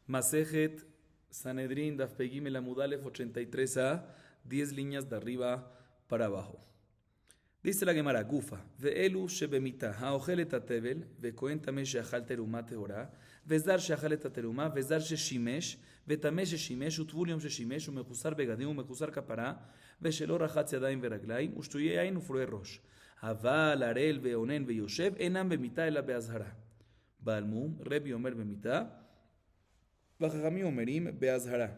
Masejet Sanedrin Daf Pegim el Amudalef 83a, 10 líneas de arriba para abajo. Dice la Gemara, Gufa, Ve'elu shebemita, ha'ochelet hatevel, ve'kohen tameh she'achal teruma tehora, ve'zdar she'achalet hateruma, ve'zdar she'shimesh, ve'tameh she'shimesh, u'tvul yom she'shimesh, u'mechusar begadim, u'mechusar kapara, ve'shelo rachatz yadayim ve'raglayim, u'shtuye yain u'froe rosh. Aval, arel, ve'onen, ve'yoshev, enam bemita ela be'azhara. Balmum, Rebi omer bemita, וחכמים אומרים בהזהרה.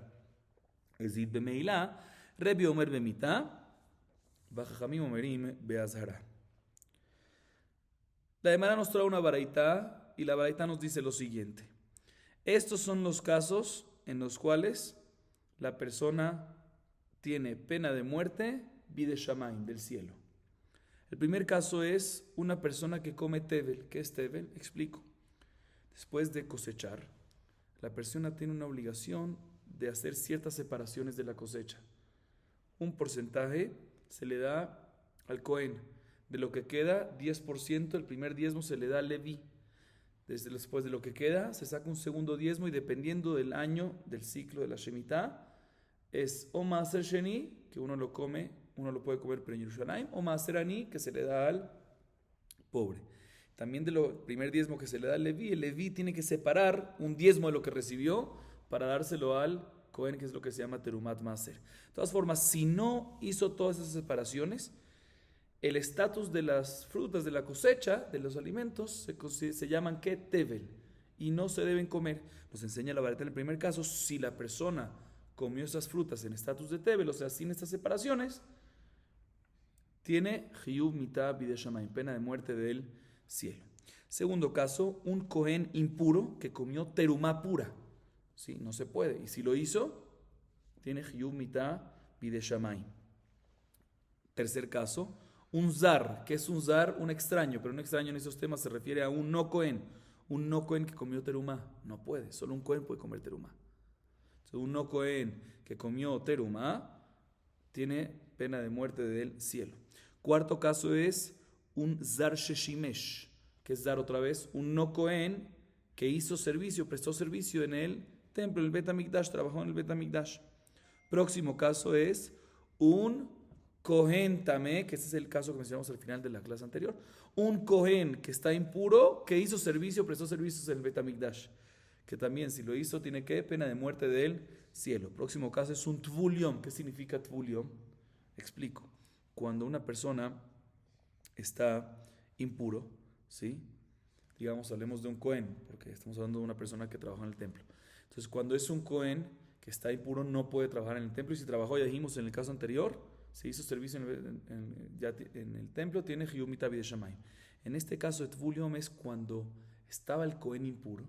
הזיד במעילה, רבי אומר במיתה, וחכמים אומרים בהזהרה. La Gemara nos trae una baraita y la baraita nos dice lo siguiente. Estos son los casos en los cuales la persona tiene pena de muerte, bide shamaim, del cielo. El primer caso es una persona que come tevel. ¿Qué es tevel? Explico. Después de cosechar, la persona tiene una obligación de hacer ciertas separaciones de la cosecha. Un porcentaje se le da al Cohen. De lo que queda, 10%, el primer diezmo se le da al Leví. Después de lo que queda, se saca un segundo diezmo y dependiendo del año, del ciclo de la Shemitah, es o Maaser Sheni, que uno lo come, uno lo puede comer pero en Yerushalayim, o Maaser Ani, que se le da al pobre. También del primer diezmo que se le da al Leví, el Leví tiene que separar un diezmo de lo que recibió para dárselo al Cohen, que es lo que se llama Terumat Maser. De todas formas, si no hizo todas esas separaciones, el estatus de las frutas de la cosecha, de los alimentos, se llaman ¿qué? Tevel, y no se deben comer. Nos enseña la baraita en el primer caso, si la persona comió esas frutas en estatus de Tevel, o sea, sin estas separaciones, tiene Hiyuv Mitah Bide Shamayim, pena de muerte del cielo. Segundo caso, un Cohen impuro que comió terumá pura. ¿Sí? No se puede. Y si lo hizo, tiene Hiyuv Mitah Bide Shamayim. Tercer caso, un zar. ¿Qué es un zar? Un extraño. Pero un extraño en esos temas se refiere a un no Cohen. Un no Cohen que comió terumá. No puede. Solo un Cohen puede comer terumá. Entonces, un no Cohen que comió terumá tiene pena de muerte del cielo. Cuarto caso es un zar sheshimesh, que es zar otra vez, un no Cohen que hizo servicio, prestó servicio en el templo, en el Bet HaMikdash, trabajó en el Bet HaMikdash. Próximo caso es un Cohen tamé, que ese es el caso que mencionamos al final de la clase anterior, un Cohen que está impuro, que hizo servicio, prestó servicios en el Bet HaMikdash, que también si lo hizo tiene que pena de muerte del cielo. Próximo caso es un Tvul Yom. ¿Qué significa Tvul Yom? Explico. Cuando una persona está impuro, ¿sí? Digamos, hablemos de un Cohen, porque estamos hablando de una persona que trabaja en el templo. Entonces, cuando es un Cohen que está impuro, no puede trabajar en el templo. Y si trabajó, ya dijimos en el caso anterior, se hizo servicio en el templo, tiene Hiyuv Mitah Bide Shamayim. En este caso, Tvul Yom es cuando estaba el Cohen impuro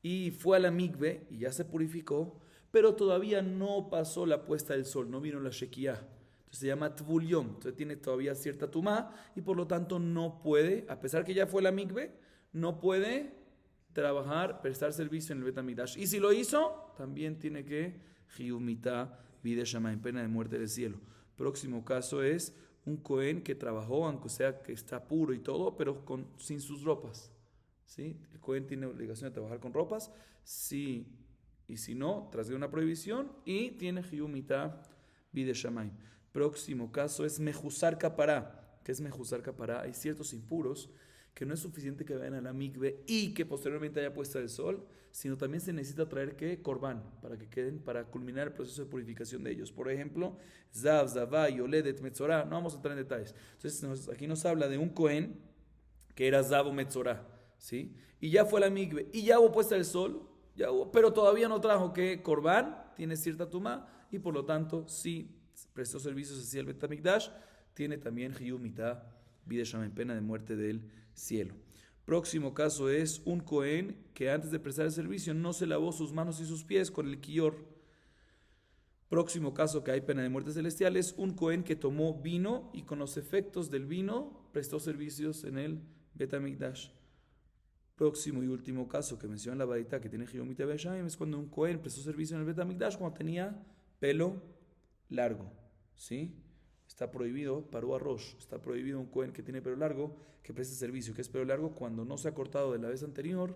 y fue a la mikve y ya se purificó, pero todavía no pasó la puesta del sol, no vino la Shekiah. Se llama Tvul Yom, entonces tiene todavía cierta tumá y por lo tanto no puede, a pesar que ya fue la mikve, no puede trabajar, prestar servicio en el Bet HaMikdash. Y si lo hizo, también tiene que Hiyuv Mitah Bide Shamayim, pena de muerte del cielo. Próximo caso es un Cohen que trabajó, aunque sea que está puro y todo, pero sin sus ropas. ¿Sí? El Cohen tiene obligación de trabajar con ropas, sí, y si no, trasgrede una prohibición y tiene Hiyuv Mitah Bide Shamayim. Próximo caso es Mejusar Kapará. ¿Qué es Mejusar Kapará? Hay ciertos impuros que no es suficiente que vayan a la mikve y que posteriormente haya puesta el sol, sino también se necesita traer ¿qué? Korban, para que queden, para culminar el proceso de purificación de ellos. Por ejemplo, Zav, Zavá, Yoledet, Metzorá. No vamos a entrar en detalles. Entonces, aquí nos habla de un Cohen que era Zav o Metzorá, ¿sí? Y ya fue a la mikve y ya hubo puesta el sol, pero todavía no trajo que Korban, tiene cierta tumá y por lo tanto sí prestó servicios hacia el Bet HaMikdash, tiene también Hiyuv Mitah Bide Shamayim, pena de muerte del cielo. Próximo caso es un Cohen que antes de prestar el servicio no se lavó sus manos y sus pies con el kior. Próximo caso que hay pena de muerte celestial es un Cohen que tomó vino y con los efectos del vino prestó servicios en el Bet HaMikdash. Próximo y último caso que menciona la baraita que tiene Hiyuv Mitah Bide Shamayim es cuando un Cohen prestó servicio en el Bet HaMikdash cuando tenía pelo largo, ¿sí? Está prohibido, paró a Rosh, está prohibido un Cohen que tiene pelo largo que preste servicio, que es pelo largo cuando no se ha cortado de la vez anterior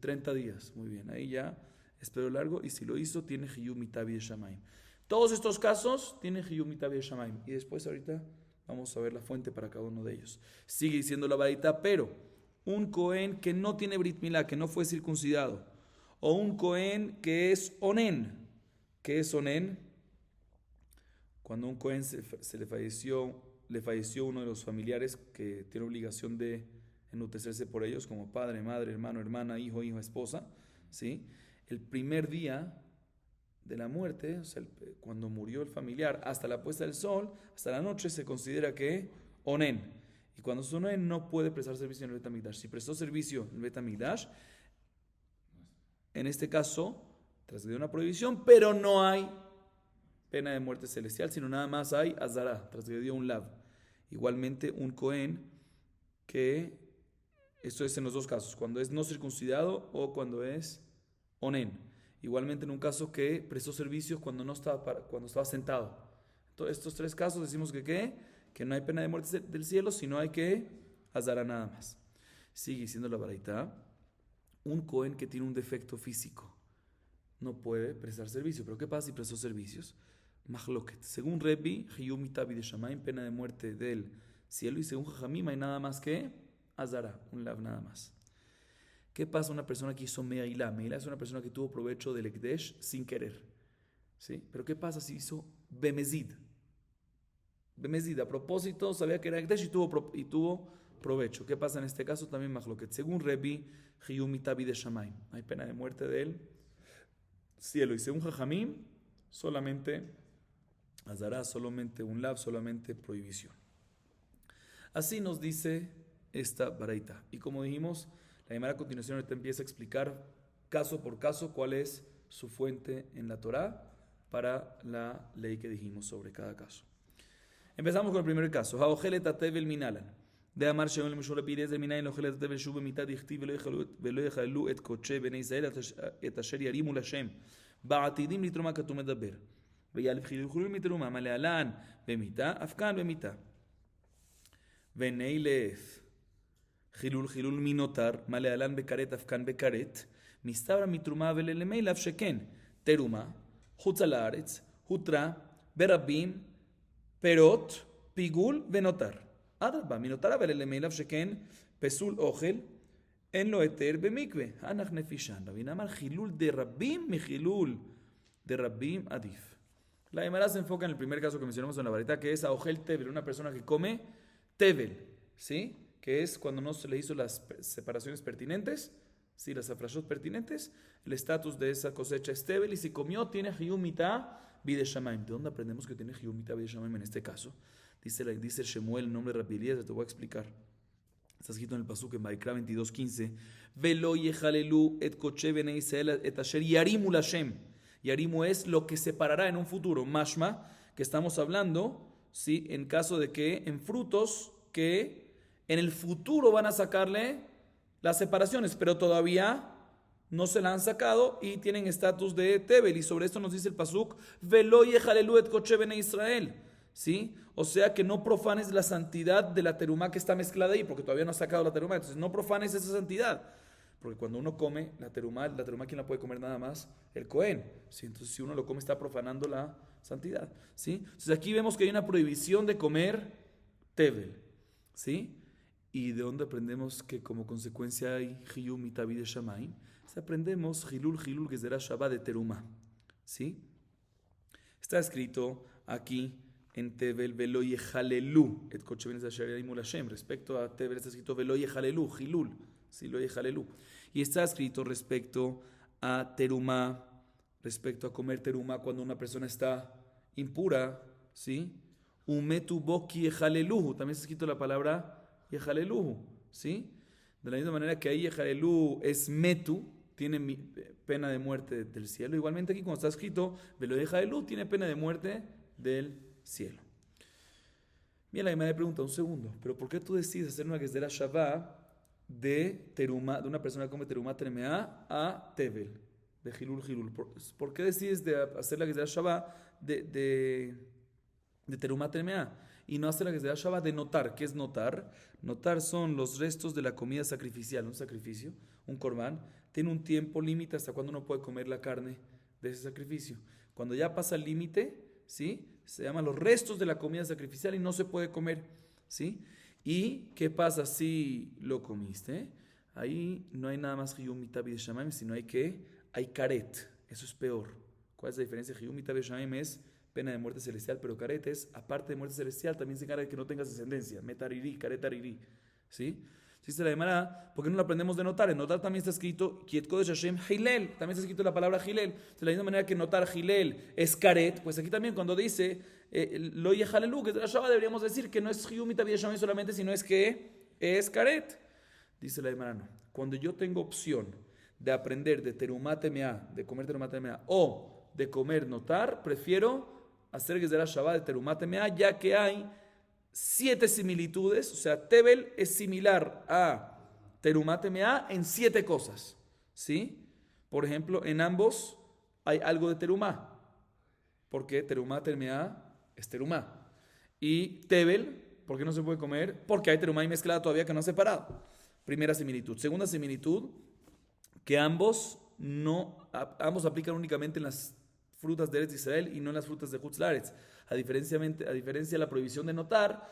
30 días. Muy bien, ahí ya es pelo largo, y si lo hizo, tiene Hiyum Mitabi de Shamaim. Todos estos casos tienen Hiyum Mitabi de Shamaim. Y después ahorita vamos a ver la fuente para cada uno de ellos. Sigue diciendo la baraita, pero un Cohen que no tiene Brit Milá, que no fue circuncidado, o un Cohen que es Onen. ¿Qué es Onen? Cuando un Cohen le falleció uno de los familiares que tiene obligación de enlutecerse por ellos, como padre, madre, hermano, hermana, hijo, esposa, ¿sí? El primer día de la muerte, o sea, cuando murió el familiar, hasta la puesta del sol, hasta la noche, se considera que Onen. Y cuando es Onen, no puede prestar servicio en el Bet HaMikdash. Si prestó servicio en el Bet HaMikdash, en este caso, transgredió una prohibición, pero no hay pena de muerte celestial, sino nada más hay azara, transgredió un lav. Igualmente, un Cohen que, esto es en los dos casos, cuando es no circuncidado o cuando es Onen. Igualmente en un caso que prestó servicios cuando estaba sentado. Entonces, estos tres casos decimos que no hay pena de muerte del cielo, sino hay que azara nada más. Sigue diciendo la baraita, un Cohen que tiene un defecto físico no puede prestar servicio. ¿Pero qué pasa si prestó servicios? Mahloket. Según Rebbi, Hiyum Mitabi de Shamaim, pena de muerte del cielo. Y según Jajamim, hay nada más que azara, un lav nada más. ¿Qué pasa a una persona que hizo Meilá? Meilá es una persona que tuvo provecho del Ekdesh sin querer. ¿Sí? Pero ¿qué pasa si hizo Bemezid? Bemezid, a propósito, sabía que era Ekdesh y tuvo provecho. ¿Qué pasa en este caso? También Mahloket. Según Rebbi, Hiyum Mitabi de Shamaim, hay pena de muerte del cielo. Y según Jajamim, solamente azará, solamente un lav, solamente prohibición. Así nos dice esta baraita. Y como dijimos, la Gemara a continuación ahorita empieza a explicar caso por caso cuál es su fuente en la Torá para la ley que dijimos sobre cada caso. Empezamos con el primer caso. Haojelet atevel minalan. De amar sheon le mishol pires de minayin ojelet atevel shuv mitad dichtiv velo yechalu et koche bnei Israel et asher yarimu l'Hashem ba'atidim litruma katu medaber. ויאלף חילול מתרומה מה להלן במיתה, אף כאן במיתה. ונאילף חילול מנותר, מה להלן בכרת, אף כאן בכרת, מסתברא מתרומה וללמילף שכן, תרומה, חוצה לארץ, הותרה, ברבים, פירות, פיגול ונותר. אדרבה, מנותרה וללמילף שכן, פסול אוכל, אין לו היתר במקווה. הנח נפישן. רבינה אמר חילול דרבים מחילול דרבים עדיף. La Gemara se enfoca en el primer caso que mencionamos en la varita, que es Aojel Tevel, una persona que come Tevel, ¿sí? Que es cuando no se le hizo las separaciones pertinentes, ¿sí? Las afrashot pertinentes, el estatus de esa cosecha es Tevel, y si comió tiene Hiyum Mitah Bide Shamaim. ¿De dónde aprendemos que tiene Hiyum Mitah Bide Shamaim en este caso? Dice Shemuel, el nombre de Rabbi Eliezer, te voy a explicar. Está escrito en el pasuk en Vaikra 22:15, Velo yehalelu et koche bnei Israel et asher yarimu l'Hashem. Yarimu es lo que separará en un futuro. Mashma, que estamos hablando, ¿sí? En caso de que en frutos que en el futuro van a sacarle las separaciones, pero todavía no se la han sacado y tienen estatus de Tebel. Y sobre esto nos dice el pasuk, Velo yehalelu et koche bnei Israel. ¿Sí? O sea que no profanes la santidad de la terumá que está mezclada ahí, porque todavía no ha sacado la terumá. Entonces no profanes esa santidad. Porque cuando uno come la terumá, ¿quién la puede comer nada más? El Cohen. ¿Sí? Entonces, si uno lo come, está profanando la santidad. ¿Sí? Entonces, aquí vemos que hay una prohibición de comer Tevel. ¿Sí? ¿Y de dónde aprendemos que como consecuencia hay Hiyum Mitabi de Shamaim? Aprendemos Hilul Gezerá Shabbat de terumá. ¿Sí? Está escrito aquí en Tevel, Velo Yehalelu, et Koche Ben Asher Yarimu l'Hashem. Respecto a Tevel está escrito Velo Yehalelu, Hilul. Sí, lo Yehalelu. Y está escrito respecto a terumá, respecto a comer terumá cuando una persona está impura, ¿sí? Umetu boki yehaleluhu, también está escrito la palabra yehaleluhu, ¿sí? De la misma manera que ahí yehalelu es metu, tiene pena de muerte del cielo. Igualmente aquí cuando está escrito velo yehalelu, tiene pena de muerte del cielo. Bien, la me pregunta, un segundo, pero ¿por qué tú decides hacer una Gezerá Shabbat de terumá, de una persona que come terumá tremea a Tevel, de Hilul? ¿Por qué decides de hacer la Gezerá Shabbat de terumá tremea? y no hace la Gezerá Shabbat de notar. ¿Qué es notar? Notar son los restos de la comida sacrificial, un sacrificio, un corbán. Tiene un tiempo límite hasta cuando uno puede comer la carne de ese sacrificio. Cuando ya pasa el límite, ¿sí? Se llaman los restos de la comida sacrificial y no se puede comer, ¿sí? ¿Y qué pasa si lo comiste? Ahí no hay nada más Hiyum Mitabi de Shamaim, sino hay karet. Eso es peor. ¿Cuál es la diferencia? Hiyum Mitabi de Shamaim es pena de muerte celestial, pero karet es, aparte de muerte celestial, también se encarga de que no tengas descendencia. Metariri, karet ariri, ¿sí? Dice la Gemara, ¿por qué no lo aprendemos de notar? En notar también está escrito Kiet Kodesh Hashem Hilel, también está escrito la palabra Hilel. De la misma manera que notar Hilel es karet, pues aquí también cuando dice Lo Yehalelu, que es de la Shabbat, deberíamos decir que no es Hiyum Mitabi de Shamaim solamente, sino es que es karet. Dice la Gemara, no. Cuando yo tengo opción de aprender de Terumá Temea, de comer Terumá Temea, o de comer notar, prefiero hacer Gezerá Shabbat de Terumá Temea, ya que hay 7 similitudes. O sea, Tebel es similar a Terumá Temea en 7 cosas, ¿sí? Por ejemplo, en ambos hay algo de Terumá, porque Terumá Temea es Terumá. Y Tebel, ¿por qué no se puede comer? Porque hay Terumá y mezclada todavía que no ha separado. Primera similitud. Segunda similitud, que ambos aplican únicamente en las frutas de Eretz Israel y no en las frutas de Jutz Laaretz. A diferencia de la prohibición de notar,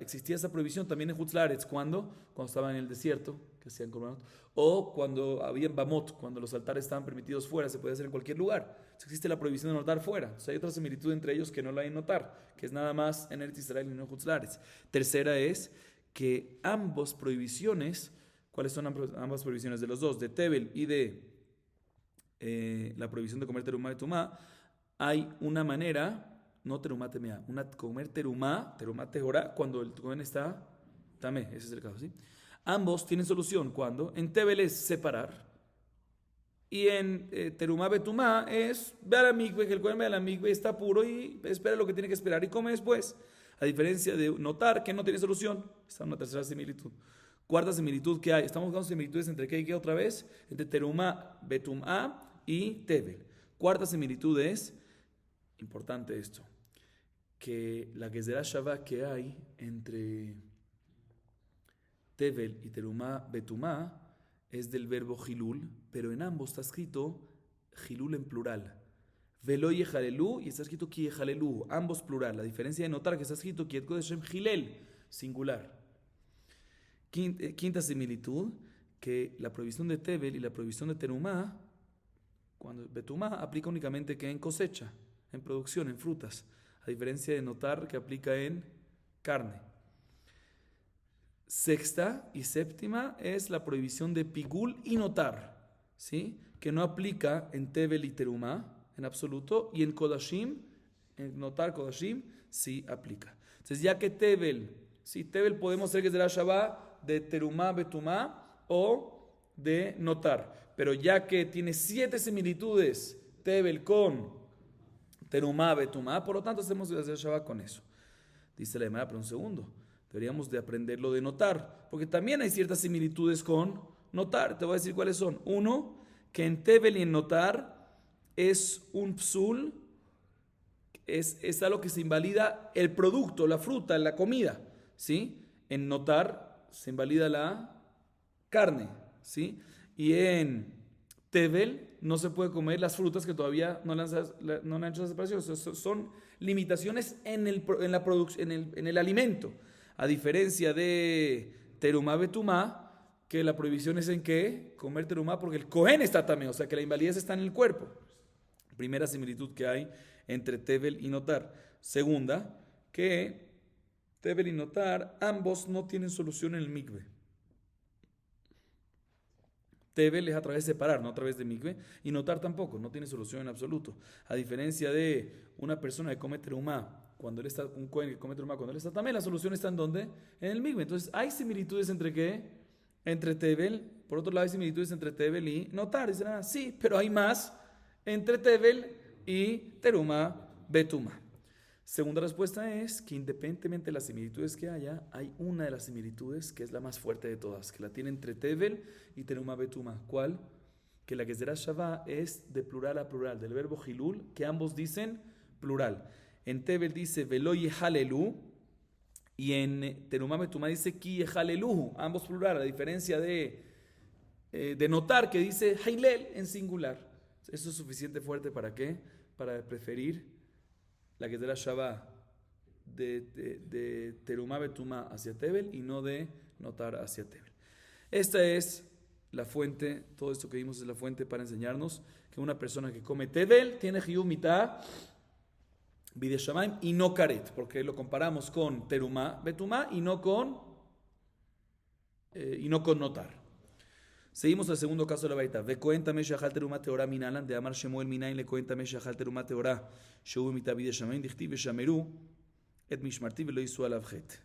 existía esa prohibición también en Jutz Laaretz. ¿Cuándo? Cuando estaban en el desierto, que hacían korbanot, o cuando había en Bamot, cuando los altares estaban permitidos fuera, se podía hacer en cualquier lugar. Entonces, existe la prohibición de notar fuera. Entonces, hay otra similitud entre ellos que no la hay en notar, que es nada más en Eretz Israel y no en Jutz Laaretz. Tercera es que ambas prohibiciones, ¿cuáles son ambas prohibiciones de los dos? De Tebel y de la prohibición de comer terumá y tumá, hay una manera, no terumá temea, comer terumá tehorá, cuando el cohen está tamé, ese es el caso, ¿sí? Ambos tienen solución, cuando en Tebel es separar, y en terumá betumá es ve a la migbe, que el cohen ve a la migbe, está puro y espera lo que tiene que esperar y come después. A diferencia de notar que no tiene solución. Esta es una tercera similitud. Cuarta similitud que hay. Estamos buscando similitudes entre qué y qué otra vez. Entre terumá, betumá y tebel. Cuarta similitud es, importante esto, que la Gezerá Shabbat que hay entre tebel y terumá, betumá, es del verbo hilul, pero en ambos está escrito hilul en plural. Velo yehalelu y está escrito ki yehalelu, ambos plural. La diferencia de notar que está escrito Kiet Kodesh Hashem Hilel, singular. Quinta similitud, que la prohibición de Tebel y la prohibición de Terumá, cuando Betumá aplica únicamente que en cosecha, en producción, en frutas, a diferencia de notar que aplica en carne. Sexta y séptima es la prohibición de Pigul y notar, ¿sí? Que no aplica en Tebel y Terumá en absoluto, y en Kodashim, en notar Kodashim, sí aplica. Entonces, ya que Tebel, sí, Tebel podemos hacer que será Shabbat de Terumá, Betumá o de notar, pero ya que tiene 7 similitudes Tebel con Terumá, Betumá, por lo tanto hacemos que hacer Shabbat con eso. Dice la Gemara, pero un segundo, deberíamos de aprenderlo de notar, porque también hay ciertas similitudes con notar. Te voy a decir cuáles son. Uno, que en Tebel y en notar es un psul, es algo que se invalida el producto, la fruta, la comida, ¿sí? En notar se invalida la carne, ¿sí? Y en Tebel no se puede comer las frutas que todavía no le han hecho la separación. Son limitaciones en el alimento. A diferencia de Terumá Betumá, que la prohibición es en qué? Comer terumá porque el cohen está también, o sea que la invalidez está en el cuerpo. Primera similitud que hay entre Tebel y notar. Segunda, que Tebel y notar, ambos no tienen solución en el mikve. Tebel es a través de separar, no a través de mikve, y notar tampoco, no tiene solución en absoluto. A diferencia de una persona que come terumá, cuando él está, un cohen que come terumá, cuando él está también, la solución está en ¿dónde? En el mikve. Entonces, ¿hay similitudes entre qué? Entre Tebel, por otro lado hay similitudes entre Tebel y notar. Dicen, sí, pero hay más entre Tebel y Terumá Betumá. Segunda respuesta es que independientemente de las similitudes que haya, hay una de las similitudes que es la más fuerte de todas, que la tiene entre Tebel y Terumá Betumá. ¿Cuál? Que la Gezerá Shabbat es de plural a plural, del verbo hilul, que ambos dicen plural. En Tebel dice Velo Yehalelu y en Terumá Betumá dice Ki Yehalelu, ambos plural, a diferencia de notar que dice Hailel en singular. Eso es suficiente fuerte para qué? Para preferir la que será Shabbat de Terumá Betumá hacia Tebel y no de notar hacia Tebel. Esta es la fuente, todo esto que vimos es la fuente para enseñarnos que una persona que come Tebel tiene Hiyuv Mitá Bide Shamaim y no Karet, porque lo comparamos con Terumá Betumá y no con notar. Seguimos al segundo caso de la Baraita. Ve Kohen Tameh Shachal Terumá Teorá Minalan de Amar Shemuel Minayin le Kohen Tameh Shachal Terumá Teorá Shehu Mitá Bide Shamaim Dichtiv Veshameru et Mishmarti Velo Yisu Alav Chet.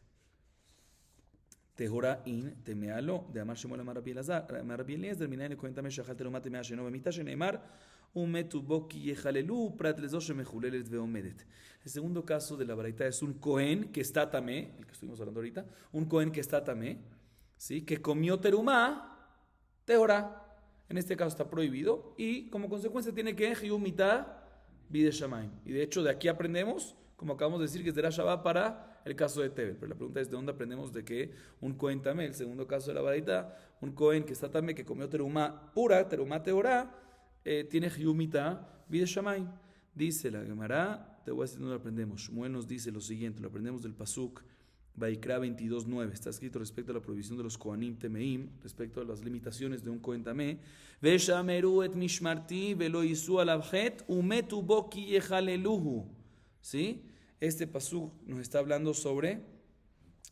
Tehora in temealo de Amar Shemuel Amar Rabbi Eliezer Minayin le Kohen Tameh Shachal Terumá Temea Sheno Bemita Sheneimar Umetu Boki Yechalelu Prat Lezo Shemechulelet Veomedet. El segundo caso de la Baraita es un Kohen que está tamé, el que estuvimos hablando ahorita, un Kohen que está tamé, ¿sí? Que comió terumá, tehora, en este caso está prohibido, y como consecuencia tiene que Hiyuv Mitá Bide Shamaim. Y de hecho de aquí aprendemos, como acabamos de decir, que será Shabbat para el caso de Tebel. Pero la pregunta es, ¿de dónde aprendemos de que un Kohen tamé, el segundo caso de la Baraita, un Kohen que está tamé, que comió terumá pura, terumá tehora, tiene Hiyuv Mitá Bide Shamaim? Dice la Gemara, te voy a decir dónde lo aprendemos. Shmuel nos dice lo siguiente, lo aprendemos del Pasuk Vaikra 22:9. Está escrito respecto a la prohibición de los Kohanim Temeim, respecto a las limitaciones de un Kohen Tamé. Veshameru et mishmarti velo yisu alav chet umetu bo ki yechaleluhu. ¿Sí? Este Pasuk nos está hablando sobre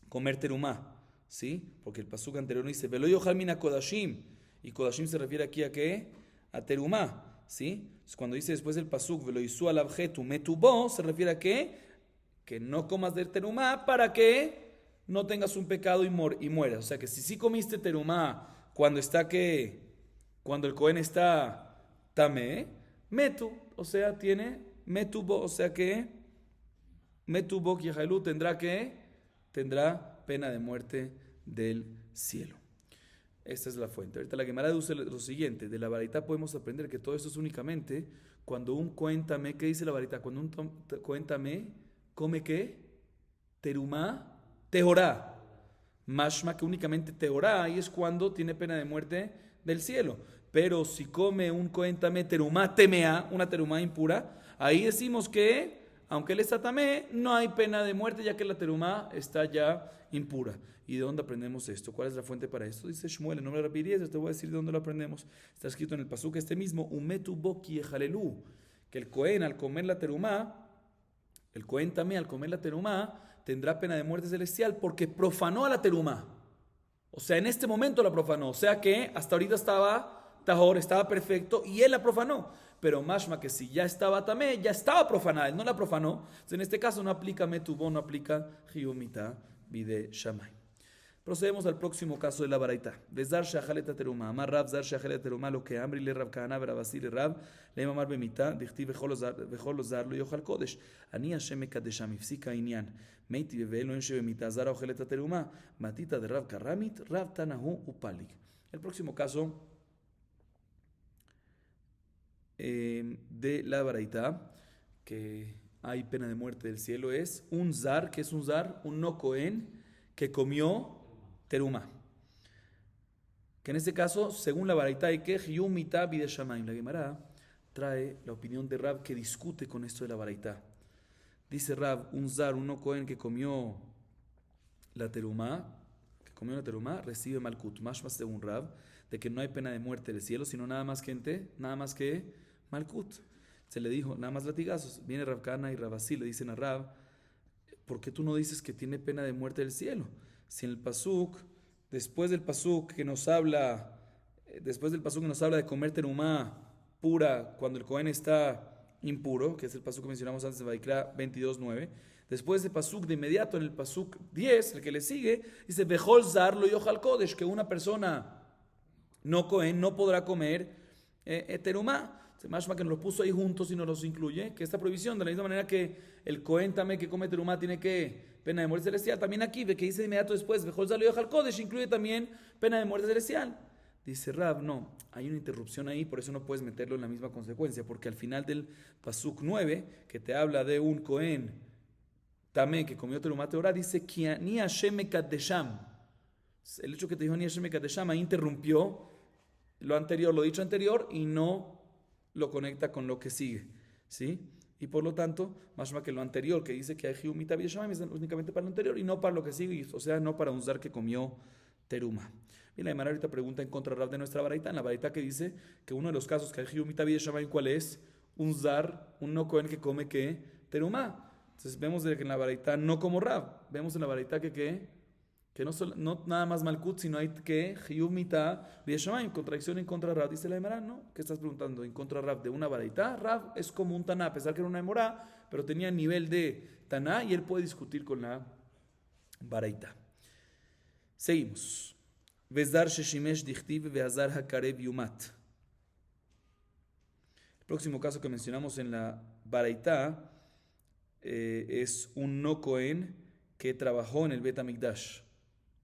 comer terumá, ¿sí? Porque el Pasuk anterior dice velo yochal mina kodashim, y kodashim se refiere aquí a ¿qué? A terumá, ¿sí? Cuando dice después el pasuk velo yisu alav chet umetu bo, se refiere a ¿qué? Que no comas de terumá para que no tengas un pecado y mueras. O sea que si sí comiste terumá cuando el Kohen está tamé, metu, o sea tiene metu bo, o sea que metu bo kiyahalu tendrá pena de muerte del cielo. Esta es la fuente. Ahorita la Gemara dice lo siguiente: de la Baraita podemos aprender que todo esto es únicamente cuando un Kohen tamé, ¿qué dice la Baraita? Cuando un Kohen tamé come ¿qué? Terumá, tehorá. Mashma que únicamente tehorá, ahí es cuando tiene pena de muerte del cielo. Pero si come un Kohen tamé terumá temea, una terumá impura, ahí decimos que, aunque él está tamé, no hay pena de muerte, ya que la terumá está ya impura. ¿Y de dónde aprendemos esto? ¿Cuál es la fuente para esto? Dice Shmuel, en nombre de Rabbi Eliezer, te voy a decir de dónde lo aprendemos. Está escrito en el pasuk este mismo, Umetu boki yechalelu, que el Kohen al comer la terumá, el Kohen también al comer la terumá, tendrá pena de muerte celestial porque profanó a la terumá. O sea, en este momento la profanó. O sea que hasta ahorita estaba tahor, estaba perfecto y él la profanó. Pero mashma que si ya estaba tamé, ya estaba profanada, él no la profanó. Entonces, en este caso no aplica metubó, no aplica Hiyuv Mitá Bide Shamaim. Procedemos al próximo caso de la Baraita. Zar shachalet terumá, amar Rab zar shachalet terumá, lo que hambre le Rab Kahana verabasi le Rab, le mamar bemita, dichti vechol zar lo yochal kodesh. Ani Hashem mekadesham ifsika inyan. Meiti bevelo en shebemita zar ochelet terumá, matita de Rab Karamit, Rab Tanahu upalik. El próximo caso de la Baraita, que hay pena de muerte del cielo, es un zar, que es un zar, un no Kohen, que comió terumá. Que en este caso, según la Baraita, hay que Hiyuv Mitá Bide Shamaim. La Gemara trae la opinión de Rab que discute con esto de la Baraita. Dice Rab, un zar, un no Kohen que comió la terumá, recibe malkut. Más según Rab, de que no hay pena de muerte del cielo, sino nada más que malkut. Se le dijo, nada más latigazos. Viene Rab Kahana y Rabasí le dicen a Rab, ¿por qué tú no dices que tiene pena de muerte del cielo? Si en el pasuk, después del pasuk que nos habla de comer terumá pura cuando el Kohen está impuro, que es el pasuk que mencionamos antes de Vaikra 22:9, después de pasuk de inmediato en el pasuk 10, el que le sigue, dice Bechol zar lo yochal kodesh, que una persona no Kohen no podrá comer terumá. Más que nos lo puso ahí juntos y nos los incluye, que esta prohibición, de la misma manera que el Kohen también que come terumá tiene que pena de muerte celestial, también aquí, ve que dice de inmediato después, Bechol zar lo yochal kodesh, incluye también pena de muerte celestial. Dice Rab, no, hay una interrupción ahí, por eso no puedes meterlo en la misma consecuencia, porque al final del Pasuk 9, que te habla de un Cohen Tamé que comió Terumá Teorá, dice Ni Hashem Mekadesham. El hecho que te dijo Ni Hashem Mekadesham ahí interrumpió lo anterior, lo dicho anterior, y no lo conecta con lo que sigue, ¿sí? Y por lo tanto, más que lo anterior, que dice que hay Hiumita Bideshamayim, es únicamente para lo anterior y no para lo que sigue, o sea, no para un zar que comió Teruma. Y la Gemara ahorita pregunta en contra de nuestra baraita, en la baraita que dice que uno de los casos que hay Hiumita Bideshamayim, ¿cuál es? Un zar, un no cohen que come ¿qué? Teruma. Entonces vemos que en la baraita no como Rab, vemos en la baraita que no nada más Malkut, sino hay que Hiyuv Mita Bideshamayim, contradicción en contra de Rab. Dice la Gemara, ¿no? ¿Qué estás preguntando? En contra de Rab de una baraita. Rab es como un Taná, a pesar que era una Emorá, pero tenía nivel de Taná y él puede discutir con la baraita. Seguimos. Vezdar Sheshimesh Dichtiv Veazar Hakarev Yumat. El próximo caso que mencionamos en la baraita es un no Cohen que trabajó en el Bet HaMikdash.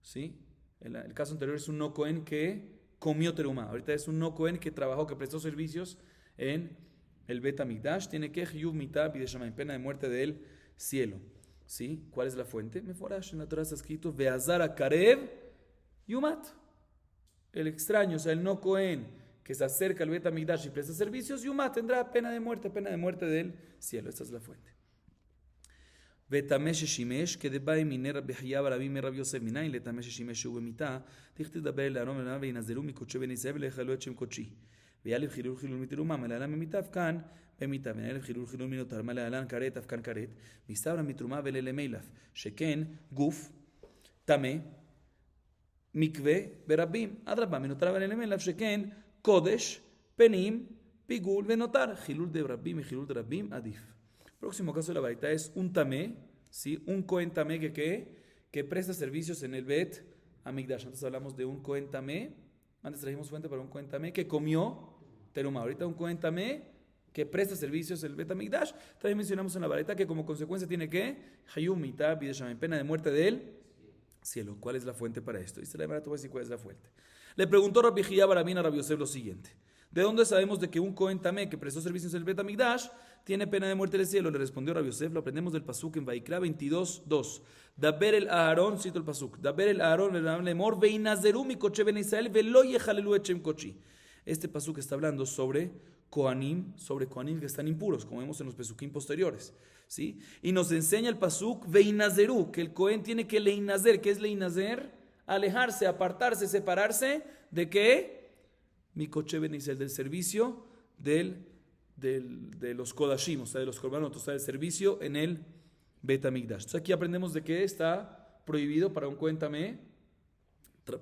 ¿Sí? El caso anterior es un no Cohen que comió terumá. Ahorita es un no Cohen que trabajó, que prestó servicios en el Bet HaMikdash. Tiene que Hiyuv Mitah Bideshamayim, pena de muerte del cielo. ¿Sí? ¿Cuál es la fuente? Meforash, en la Torah está escrito Veazar Hakarev Yumat. El extraño, o sea, el no Cohen que se acerca al Bet HaMikdash y presta servicios, Yumat tendrá pena de muerte del cielo. Esta es la fuente. ותמש ששימש כדבאי מיני רבי חייא ורבי מרבי יוסף מניין לתמש ששימש שהוא במיתה תכתיב דבר לארון ולארון וינזלו מקודשי בני ישראל ולאכלו את שם קודשי ויעלב חילול חילול מתרומה מלהלן ממיתיו כאן במיתה ונעלב חילול חילול מנותר מלהלן כרת אף כאן כרת מסתברא מתרומה וללמילף שכן גוף טמא מקווה ברבים אדרבה מנותר וללמילף שכן קודש פנים פיגול ונותר חילול דרבים וחילול דרבים עדיף. Próximo caso de la baraita es un tamé, ¿sí? Un Cohen tamé que presta servicios en el Bet HaMikdash. Antes hablamos de un Cohen tamé, antes trajimos fuente para un Cohen tamé que comió teruma. Ahorita un Cohen tamé que presta servicios en el Bet HaMikdash. También mencionamos en la baraita que como consecuencia tiene que Hayum Mitah Bideshamayim, pena de muerte del cielo. ¿Cuál es la fuente para esto? Dice la baraita, voy a decir cuál es la fuente. Le preguntó Rabbi Xiya Barabín a Rabbi Yosef lo siguiente: ¿de dónde sabemos de que un Cohen tamé que prestó servicios en el Bet HaMikdash tiene pena de muerte del cielo? Le respondió Rabbi Yosef, lo aprendemos del Pasuk en Vaikra 22:2. Daber el Aarón, cito el Pasuk, Daber el Aarón el lemor veinazeru mi koche ben Israel velo yehalelu echem kochi. Este Pasuk está hablando sobre Kohanim que están impuros, como vemos en los Pesukim posteriores, ¿sí? Y nos enseña el Pasuk veinazeru, que el Cohen tiene que leinazer. ¿Qué es leinazer? Alejarse, apartarse, separarse ¿de qué? Mi koche ben Israel, del servicio de los Kodashim, o sea, de los Korbanot, o sea, del servicio en el Bet HaMikdash. Entonces aquí aprendemos de que está prohibido para un Cohen tamé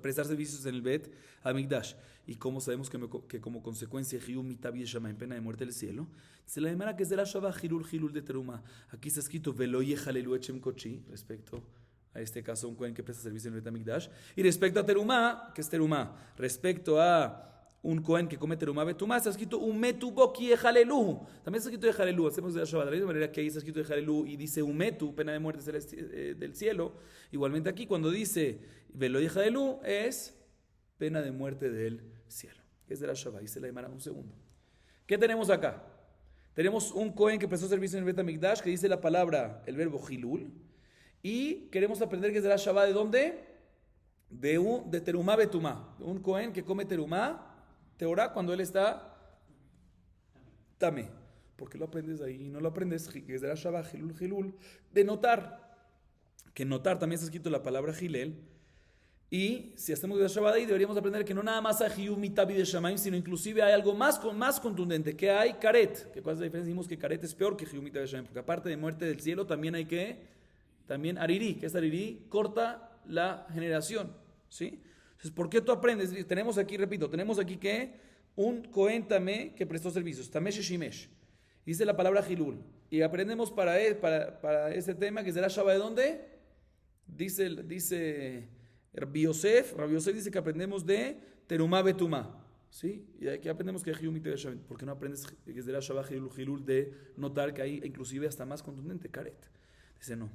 prestar servicios en el Bet HaMikdash. Y como sabemos que como consecuencia Hiyuv Mitah Bideshamayim, pena de muerte del cielo, se la demara que es de la Shabbat Hilul de Teruma. Aquí está escrito Velo yehalelu echem kochi, respecto a este caso un Cohen que presta servicio en el Bet HaMikdash. Y respecto a Teruma, ¿qué es Teruma? Respecto a un Cohen que come terumá betumá, está escrito umetu boki ejalelu. También está escrito ejalelu. Hacemos de la Shabbat. De la misma manera que ahí está escrito ejalelu y dice umetu, pena de muerte del cielo. Igualmente aquí, cuando dice velo ejalelu, es pena de muerte del cielo. Es de la Shabbat. Dice la Gemara un segundo. ¿Qué tenemos acá? Tenemos un Cohen que prestó servicio en el Bet HaMikdash que dice la palabra, el verbo hilul. Y queremos aprender que es de la Shabbat. ¿De dónde? De terumá betumá. Un Cohen que come terumá Teorá cuando él está tamé. ¿Por qué lo aprendes ahí y no lo aprendes? Que es de la Shabbat, Hilul, de notar. Que notar también está escrito la palabra Hilel. Y si hacemos de la Shabbat ahí, deberíamos aprender que no nada más hay Hiyuv Mitah Bideshamayim, sino inclusive hay algo más contundente, que hay Karet. ¿Qué cuál es la diferencia? Decimos que Karet es peor que Hiyuv Mitah Bideshamayim, porque aparte de muerte del cielo, también hay también Ariri. ¿Qué es Ariri? Corta la generación, ¿sí? Entonces, ¿por qué tú aprendes? Tenemos aquí que un Cohen tamé que prestó servicios, tamé sheshimesh. Dice la palabra Hilul. Y aprendemos para este tema que será Shabbat. ¿De dónde? Dice Rabbi Yosef dice que aprendemos de terumá betumá. ¿Sí? Y aquí aprendemos que hay Hiyuv Mitah Bideshamayim. ¿Por qué no aprendes que será Shabbat Hilul de notar que hay inclusive hasta más contundente, Karet? Dice no.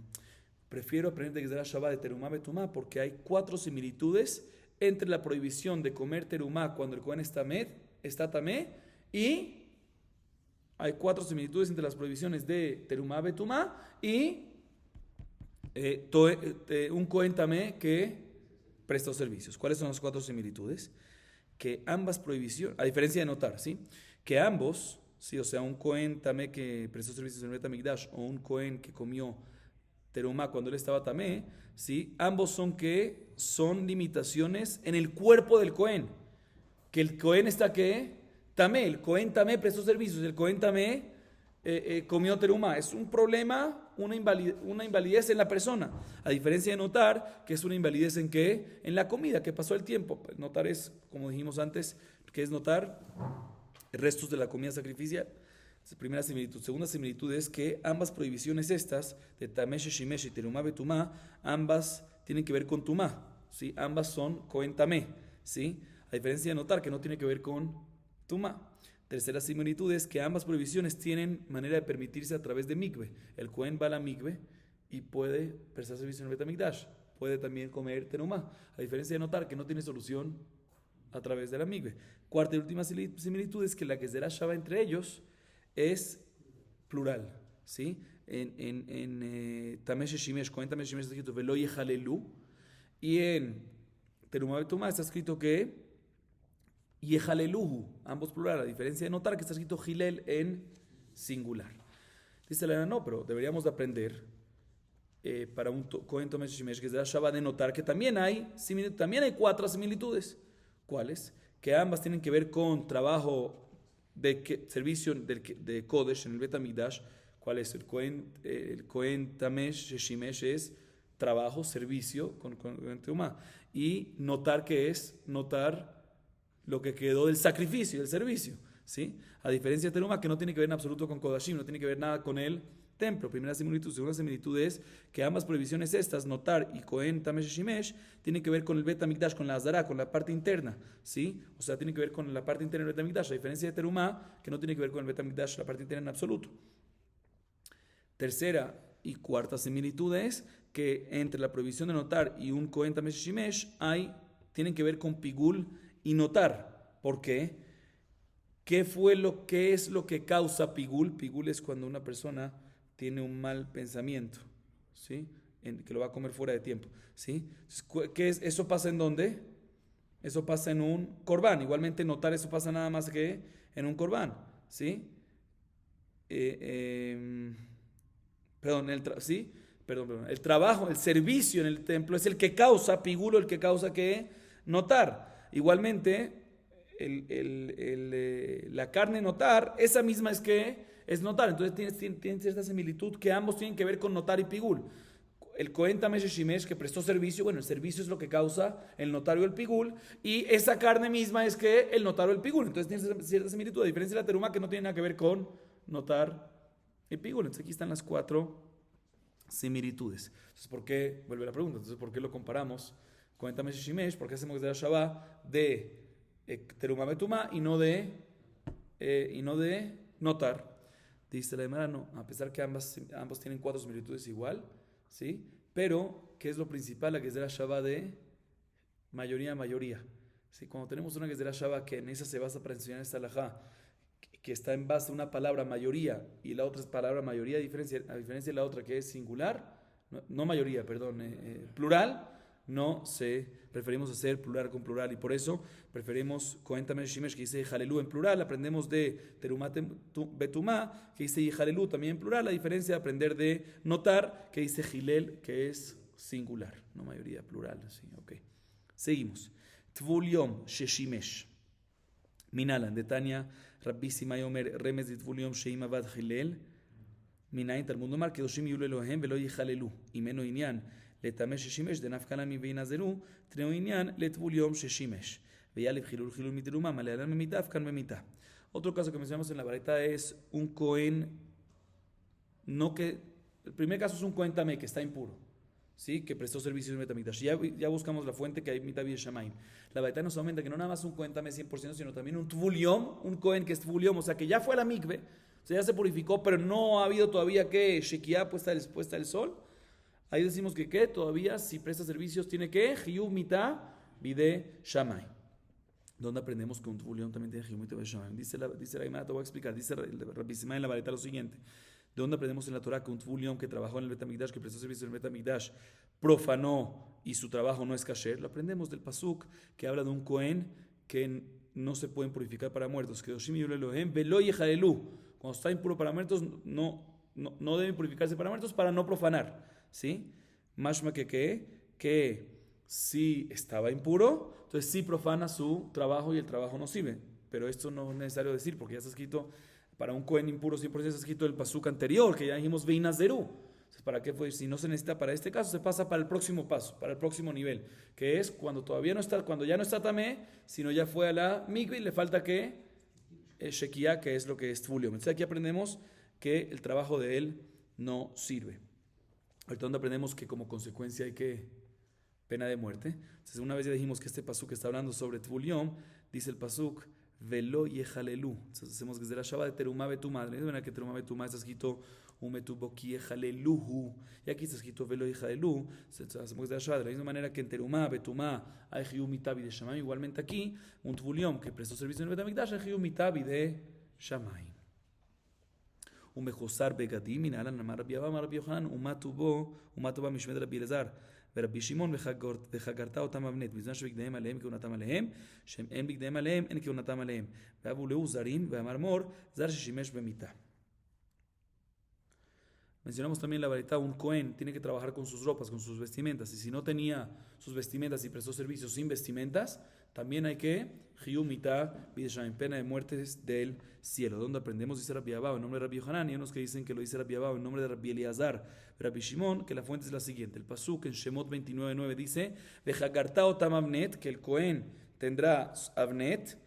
Prefiero aprender que será Shabbat de terumá betumá porque hay 4 similitudes entre la prohibición de comer terumá cuando el Cohen está tamé, y hay 4 similitudes entre las prohibiciones de terumá betumá y un Cohen tamé que prestó servicios. ¿Cuáles son las 4 similitudes? Que ambas prohibiciones, a diferencia de notar, ¿sí? Que ambos, ¿sí? O sea, un Cohen tamé que prestó servicios en el Bet HaMikdash o un Cohen que comió terumá cuando él estaba tamé, ¿sí? Ambos son limitaciones en el cuerpo del Cohen. Que el Cohen está ¿qué? Tamé. El Cohen tamé prestó servicios, el Cohen tamé comió terumá. Es un problema, una invalidez en la persona. A diferencia de notar, que es una invalidez en ¿qué? En la comida, que pasó el tiempo. Notar es, como dijimos antes, que es notar restos de la comida sacrificial. Primera similitud. Segunda similitud es que ambas prohibiciones estas, de tamé sheshimesh y terumá betumá, ambas tienen que ver con tumá, ¿sí? Ambas son Cohen tamé, ¿sí? A diferencia de notar que no tiene que ver con tumá. Tercera similitud es que ambas prohibiciones tienen manera de permitirse a través de mikve. El Cohen va a la mikve y puede prestar servicio en el Bet HaMikdash. Puede también comer terumá. A diferencia de notar que no tiene solución a través de la mikve. Cuarta y última similitud es que la Gezerá Shava entre ellos es plural, ¿sí? En Tameh Sheshimesh, Cohen Tameh Sheshimesh está escrito Velo Yehalelu, y en Terumá Betumá está escrito que Yehaleluhu, ambos plural, a diferencia de notar que está escrito Hilel en singular. Dice la no, pero deberíamos de aprender para un Cohen Tameh Sheshimesh que es de la Shabbat de notar que también hay 4 similitudes. ¿Cuáles? Que ambas tienen que ver con trabajo de servicio de Kodesh en el Bet HaMikdash. ¿Cuál es? El Cohen Tameh Sheshimesh es trabajo, servicio con Teumá. Y notar que es notar lo que quedó del sacrificio, del servicio, ¿sí? A diferencia de Terumá, que no tiene que ver en absoluto con Kodashim, no tiene que ver nada con el templo. Primera similitud. Segunda similitud es que ambas prohibiciones estas, notar y Cohen Tameh Sheshimesh, tienen que ver con el Bet HaMikdash, con la Azara, con la parte interna, ¿sí? O sea, tiene que ver con la parte interna del Bet HaMikdash, a diferencia de Terumá, que no tiene que ver con el Bet HaMikdash, la parte interna en absoluto. Tercera y cuarta similitud es que entre la prohibición de notar y un Cohen Tameh Sheshimesh tienen que ver con pigul y notar. ¿Por qué? ¿Qué es lo que causa pigul? Pigul es cuando una persona tiene un mal pensamiento, ¿sí? Que lo va a comer fuera de tiempo, ¿sí? ¿Qué es? ¿Eso pasa en dónde? Eso pasa en un corbán. Igualmente notar eso pasa nada más que en un corbán, ¿sí? ¿Sí? Perdón. El trabajo, el servicio en el templo es el que causa pigulo, el que causa que notar. Igualmente, la carne notar, esa misma es notar. Entonces tiene cierta similitud que ambos tienen que ver con notar y pigul. El Cohen Tameh Sheshimesh que prestó servicio, bueno, el servicio es lo que causa el notario el pigul, y esa carne misma es que el notario el pigul. Entonces tiene cierta similitud, a diferencia de la teruma que no tiene nada que ver con notar y pigul. Entonces aquí están las 4 similitudes. Entonces, ¿por qué? Vuelve la pregunta. Entonces, ¿por qué lo comparamos? Cohen Tameh Sheshimesh, ¿por qué hacemos de la Shabbat de terumá betumá y no de notar? Dice la Gemara, no, a pesar que ambos tienen 4 similitudes igual, ¿sí? Pero, ¿qué es lo principal? La que es de la Shabbat de mayoría. ¿Sí? Cuando tenemos una que es de la Shabbat que en esa se basa para enseñar esta halajá, que está en base a una palabra mayoría y la otra es palabra mayoría, a diferencia de la otra que es singular, no mayoría, perdón, plural, preferimos hacer plural con plural, y por eso preferimos Cohen Tameh Sheshimesh que dice Jalelú en plural, aprendemos de Terumá Betumá que dice Jalelú también en plural, a diferencia de aprender de notar que dice Gilel que es singular, no mayoría, plural, ¿sí? Okay. Seguimos. Tvul Yom Sheshimesh Minalan de Tania Rabbi Simai Omer Remes de Tvul Yom Sheim Avad Gilel Minayin Talmud Omar Kedoshim Yulu Elohem Velo Yijalelu Imeno Inyan לטמא ששימש דנפקא להם וינזרו תנאו עניין לטבול יום ששימש ויאלב חילול מתרומה מלהלן ממידף במיתה. Otro caso que mencionamos en la vareta es un Cohen el primer caso es un Cohen tamé que está impuro, ¿sí? Que prestó servicios en Bet HaMikdash. Ya buscamos la fuente que hay mitad de Shamaim. La vareta nos aumenta que no nada más un Cohen tamé 100%, sino también un Tvul Yom, un Cohen que es Tvul Yom, o sea que ya fue a la mikve, o sea, ya se purificó, pero no ha habido todavía que Shekiah puesta el sol. Ahí decimos que todavía si presta servicios tiene que Hiyuv mitá bide Shamay. ¿Dónde aprendemos que un Tvulión también tiene Hiyumita bide Shamay? Dice la Gemara, te voy a explicar. Dice Rabbi Simai en la vareta lo siguiente. ¿De dónde aprendemos en la Torah que un Tvulión que trabajó en el Bet HaMikdash, que prestó servicio en el Bet HaMikdash, profanó y su trabajo no es kasher? Lo aprendemos del Pasuk que habla de un Cohen que no se pueden purificar para muertos. Que Doshim Yulelohem Velo Yehalelu. Cuando está impuro para muertos, no deben purificarse para muertos para no profanar. ¿Sí? Mashma que si estaba impuro, entonces sí profana su trabajo y el trabajo no sirve. Pero esto no es necesario decir porque ya está escrito. Para un Cohen impuro 100% está escrito el pasuk anterior, que ya dijimos Veinazeru. Entonces, ¿para qué fue? Si no se necesita para este caso, se pasa para el próximo paso, para el próximo nivel, que es cuando todavía no está, cuando ya no está tamé, sino ya fue a la mikve y le falta que shekiah, que es lo que es tvulium. Entonces aquí aprendemos que el trabajo de él no sirve. Ahorita donde aprendemos que como consecuencia hay que pena de muerte. Entonces una vez ya dijimos que este pasuk está hablando sobre tvulium, dice el pasuk Velo Yehalelu. Entonces hacemos desde la Shabbat de Terumá Betumá. De la manera que Terumá Betumá está escrito Umetuboki Yehaleluhu. Y aquí está escrito Velo Yehalelu. Entonces hacemos desde la Shabbat. De la misma manera que en Terumá Betumá hay Hiyumitabi de Shamayim. Igualmente aquí, un Tvuliom que prestó servicio en el Bet HaMikdash hay Hiyumitabi de Shamayim. Umechosar Begadim. Minalan Amar Rabbi Abba Amar Rabbi Yohanan. Umatuba Mishmed Rabbi Elazar. ורבי שמעון וחגרת אותם אבנט, בזמן שבגדיהם עליהם כהונתם עליהם, שהם אין בגדיהם עליהם, אין כהונתם עליהם. ואבו לאו זרים, ואמר מור, זר ששימש במיתה. Mencionamos también la varita, un Cohen tiene que trabajar con sus ropas, con sus vestimentas, y si no tenía sus vestimentas y prestó servicio sin vestimentas, también hay que Hiyumita bideshaim, pena de muertes del cielo. ¿Dónde aprendemos? Dice Rabbi Abba en nombre de Rabbi Yohanan, y unos que dicen que lo dice Rabbi Abba en nombre de Rabbi Eliazar, Rabbi Shimon, que la fuente es la siguiente. El pasuk en Shemot 29:9 dice, Vejagarta otam avnet, que el Cohen tendrá avnet,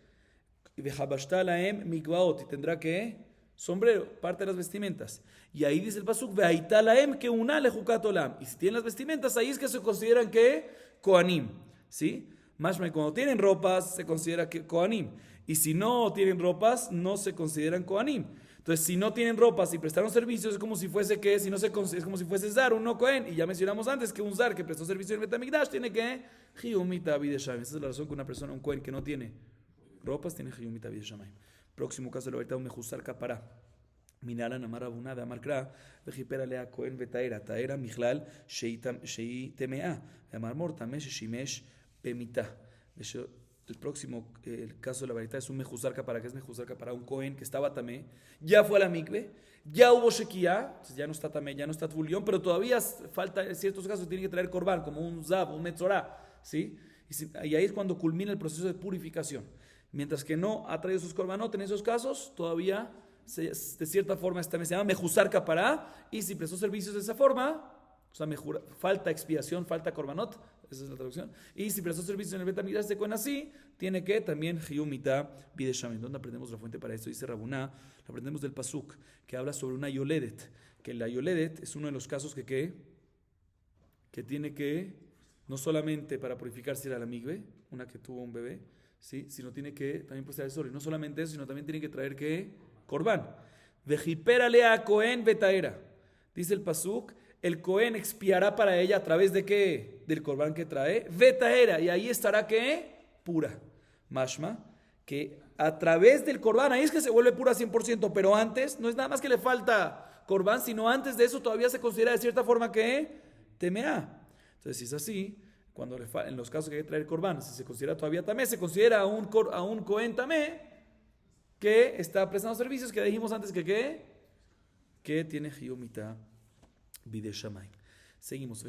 y vejabashta laem mikvaot, y tendrá que sombrero, parte de las vestimentas. Y ahí dice el pasuk, vehaita laem que una lejukat olam. Y si tienen las vestimentas, ahí es que se consideran que kohanim, ¿sí? Mashma, cuando tienen ropas, se considera que kohanim. Y si no tienen ropas, no se consideran kohanim. Entonces, si no tienen ropas y prestaron servicios, es como si fuese que, si no se es como si fuese zar, un no kohen. Y ya mencionamos antes que un zar que prestó servicio en el Bet HaMikdash tiene que hiyumita bideshaim. Esa es la razón que una persona, un kohen que no tiene ropas, tiene hiyumita bideshaim. Próximo caso de la verdad, un mejusar capará. Minaran amar abuna de amar kra, vejipera lea kohen vetaera, taera michlal shei temea, amar mortame shimesh pemita. El próximo el caso de la verdad es un mejusar capará, que es mejusar capará, un kohen que estaba tamé, ya fue a la mikve, ya hubo shekiah, ya no está tamé, ya no está tvulión, pero todavía falta en ciertos casos tiene que traer korban, como un zab, un metzorah, ¿sí? Y ahí es cuando culmina el proceso de purificación. Mientras que no ha traído sus korbanot en esos casos, todavía de cierta forma se llama mejusar capará, y si prestó servicios de esa forma, o sea, falta expiación, falta korbanot, esa es la traducción, y si prestó servicios en el Bet HaMikdash de Cohen así, tiene que también hiyumita bideshaim. ¿Dónde aprendemos la fuente para esto? Dice Rabuná, lo aprendemos del pasuk, que habla sobre una yoledet, que la yoledet es uno de los casos que tiene que, no solamente para purificarse ir a la migbe, una que tuvo un bebé, ¿sí? Sino tiene que también prestar el sol, y no solamente eso, sino también tiene que traer que Corban. Vejipérale a Cohen betaera. Dice el pasuk, el Cohen expiará para ella a través de qué? Del Corban que trae. Betaera. Y ahí estará ¿qué? Pura. Mashma. Que a través del Corban, ahí es que se vuelve pura 100%, pero antes no es nada más que le falta Corban, sino antes de eso todavía se considera de cierta forma que temea. Entonces si es así, cuando en los casos que hay que traer Corban, si se considera todavía tamé, se considera a un Cohen tamé que está prestando servicios, que dijimos antes que tiene hiyumita bideshamayim. Seguimos.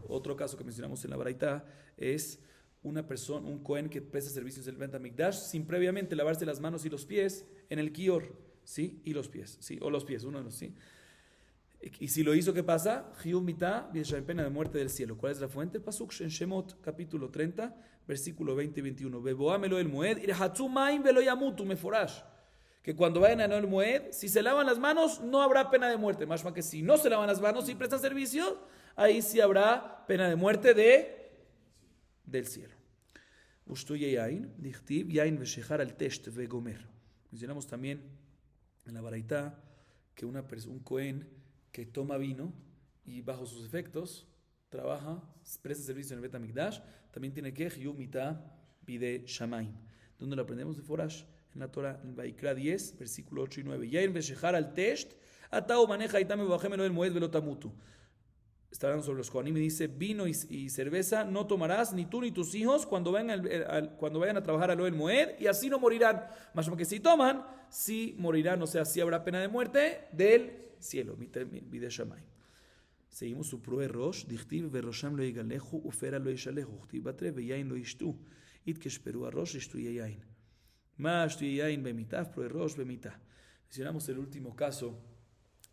Otro caso que mencionamos en la baraita es una persona, un Cohen que presta servicios del Bet HaMikdash sin previamente lavarse las manos y los pies en el kior, ¿sí? Y los pies, ¿sí? O los pies, uno de los, ¿sí? Y si lo hizo, ¿qué pasa? Hiyumita bideshamayim, pena de muerte del cielo. ¿Cuál es la fuente? Pasuk en Shemot, capítulo 30, versículo 20 y 21. Beboamelo el Moed, irhatzu maim velo yamutu meforash. Que cuando vayan a el Moed, si se lavan las manos, no habrá pena de muerte. Más que si no se lavan las manos y prestan servicio, ahí sí habrá pena de muerte del cielo. Ushtu yain, dichtib yain veshechar al tesht vegomer. Mencionamos también en la baraita que un Cohen que toma vino y bajo sus efectos trabaja, presta servicio en el Bet HaMikdash, también tiene que Hiyuv Mitah Bide Shamaim. ¿Dónde lo aprendemos de Forash? En la Torah, en Vaikra 10, versículo 8 y 9. Yain Veshechar al Tesht, Atao maneja Itame Bajem el Moed Velotamutu. Está hablando sobre los Kohanim y dice: vino y cerveza no tomarás, ni tú ni tus hijos, cuando vayan a trabajar al Oel Moed, y así no morirán. Más que si toman, sí morirán, o sea, sí habrá pena de muerte del cielo. Bide Shamaim. Seguimos su prueba Rosh, Dichtiv Verosham lo yigaleju, ufera lo yishaleju, Dichtiv batre veyain lo yishtu, itkeshperu a Rosh yishtu yain. Más tu yain bemitaf, prueba Rosh bemitah. Mencionamos el último caso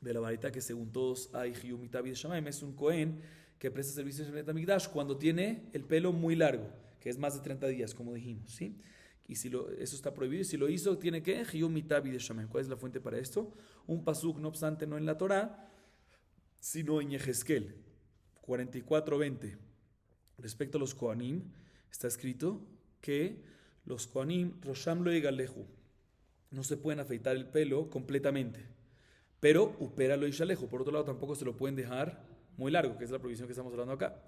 de la varita que según todos hay Hiyuv Mitah Bide Shamaim, es un Cohen que presta servicios en el Bet HaMikdash cuando tiene el pelo muy largo, que es más de 30 días, como dijimos, ¿sí? Y eso está prohibido, y si lo hizo, tiene que Hiyuv Mitah Bide Shamaim. ¿Cuál es la fuente para esto? Un pasuk, no obstante, no en la Torah, sino en Yehezkel 44:20. Respecto a los Kohanim, está escrito que los Kohanim, Rosham lo yigaleju, no se pueden afeitar el pelo completamente, pero upera lo yishaleju. Por otro lado, tampoco se lo pueden dejar muy largo, que es la prohibición que estamos hablando acá.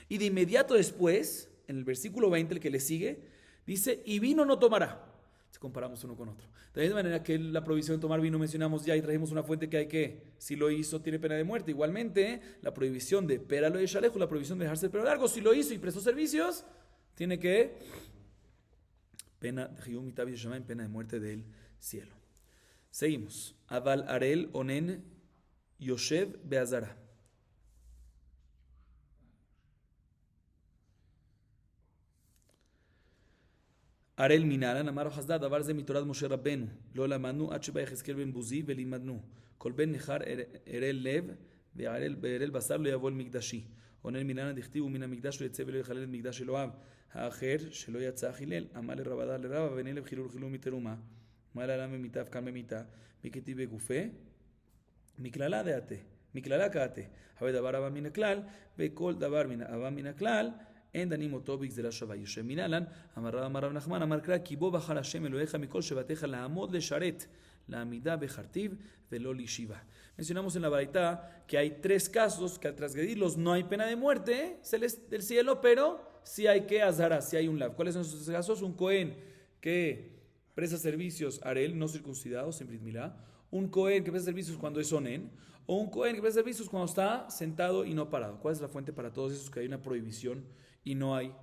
Y de inmediato después, en el versículo 20, el que le sigue, dice: y vino no tomará. Si comparamos uno con otro. De la misma manera que la prohibición de tomar vino mencionamos ya y trajimos una fuente que hay que, si lo hizo, tiene pena de muerte. Igualmente, la prohibición de pera lo yishaleju, la prohibición de dejarse el pelo largo, si lo hizo y prestó servicios, tiene que pena de Hiyuv Mitah Bide Shamaim, pena de muerte del cielo. Seguimos. Aval Arel Onen Yoshev Beazara. Arel Minaran Amar Hasdad Davar Ze Mitorat Moshe Rabbenu Lo Lamanu Achba Yehezkel Ben Buzi Velimadnu Kol Ben Nechar Erel Lev Ve'arel Basar Lo Yavo El Mikdashi Onen Minaran Dichtiv Umina Mikdash Lo Yetze Velo Yechalel El Mikdash Eloav Ha'acher Shelo Yatza Achilel Amal Rabada Lerava Venelev Chilul Chilul Miteruma Mal Mitaf Kan Memita Miketi Begufe Miklala Deate Miklala Kaate Habe Davar Ava Mina Klal Bekol Davar Mina Ava Mina Klal En Danim Otobix de la Shava Yoshem Minalan Amarraba Marav Nachman Amarkra Kibo Bachar Hashem Eloheja Mikol Shevateja La Amod Le Sharet La Amida Bechartiv Veloli Shiva. Mencionamos en la Baraita que hay tres casos que al transgredirlos no hay pena de muerte del cielo, pero sí hay que azara, sí hay un lav. ¿Cuáles son esos casos? Un Cohen que presta servicios Arel, no circuncidado, sin Brit Milá. Un Cohen que presta servicios cuando es Onen. O un Cohen que presta servicios cuando está sentado y no parado. ¿Cuál es la fuente para todos esos que hay una prohibición y no hay?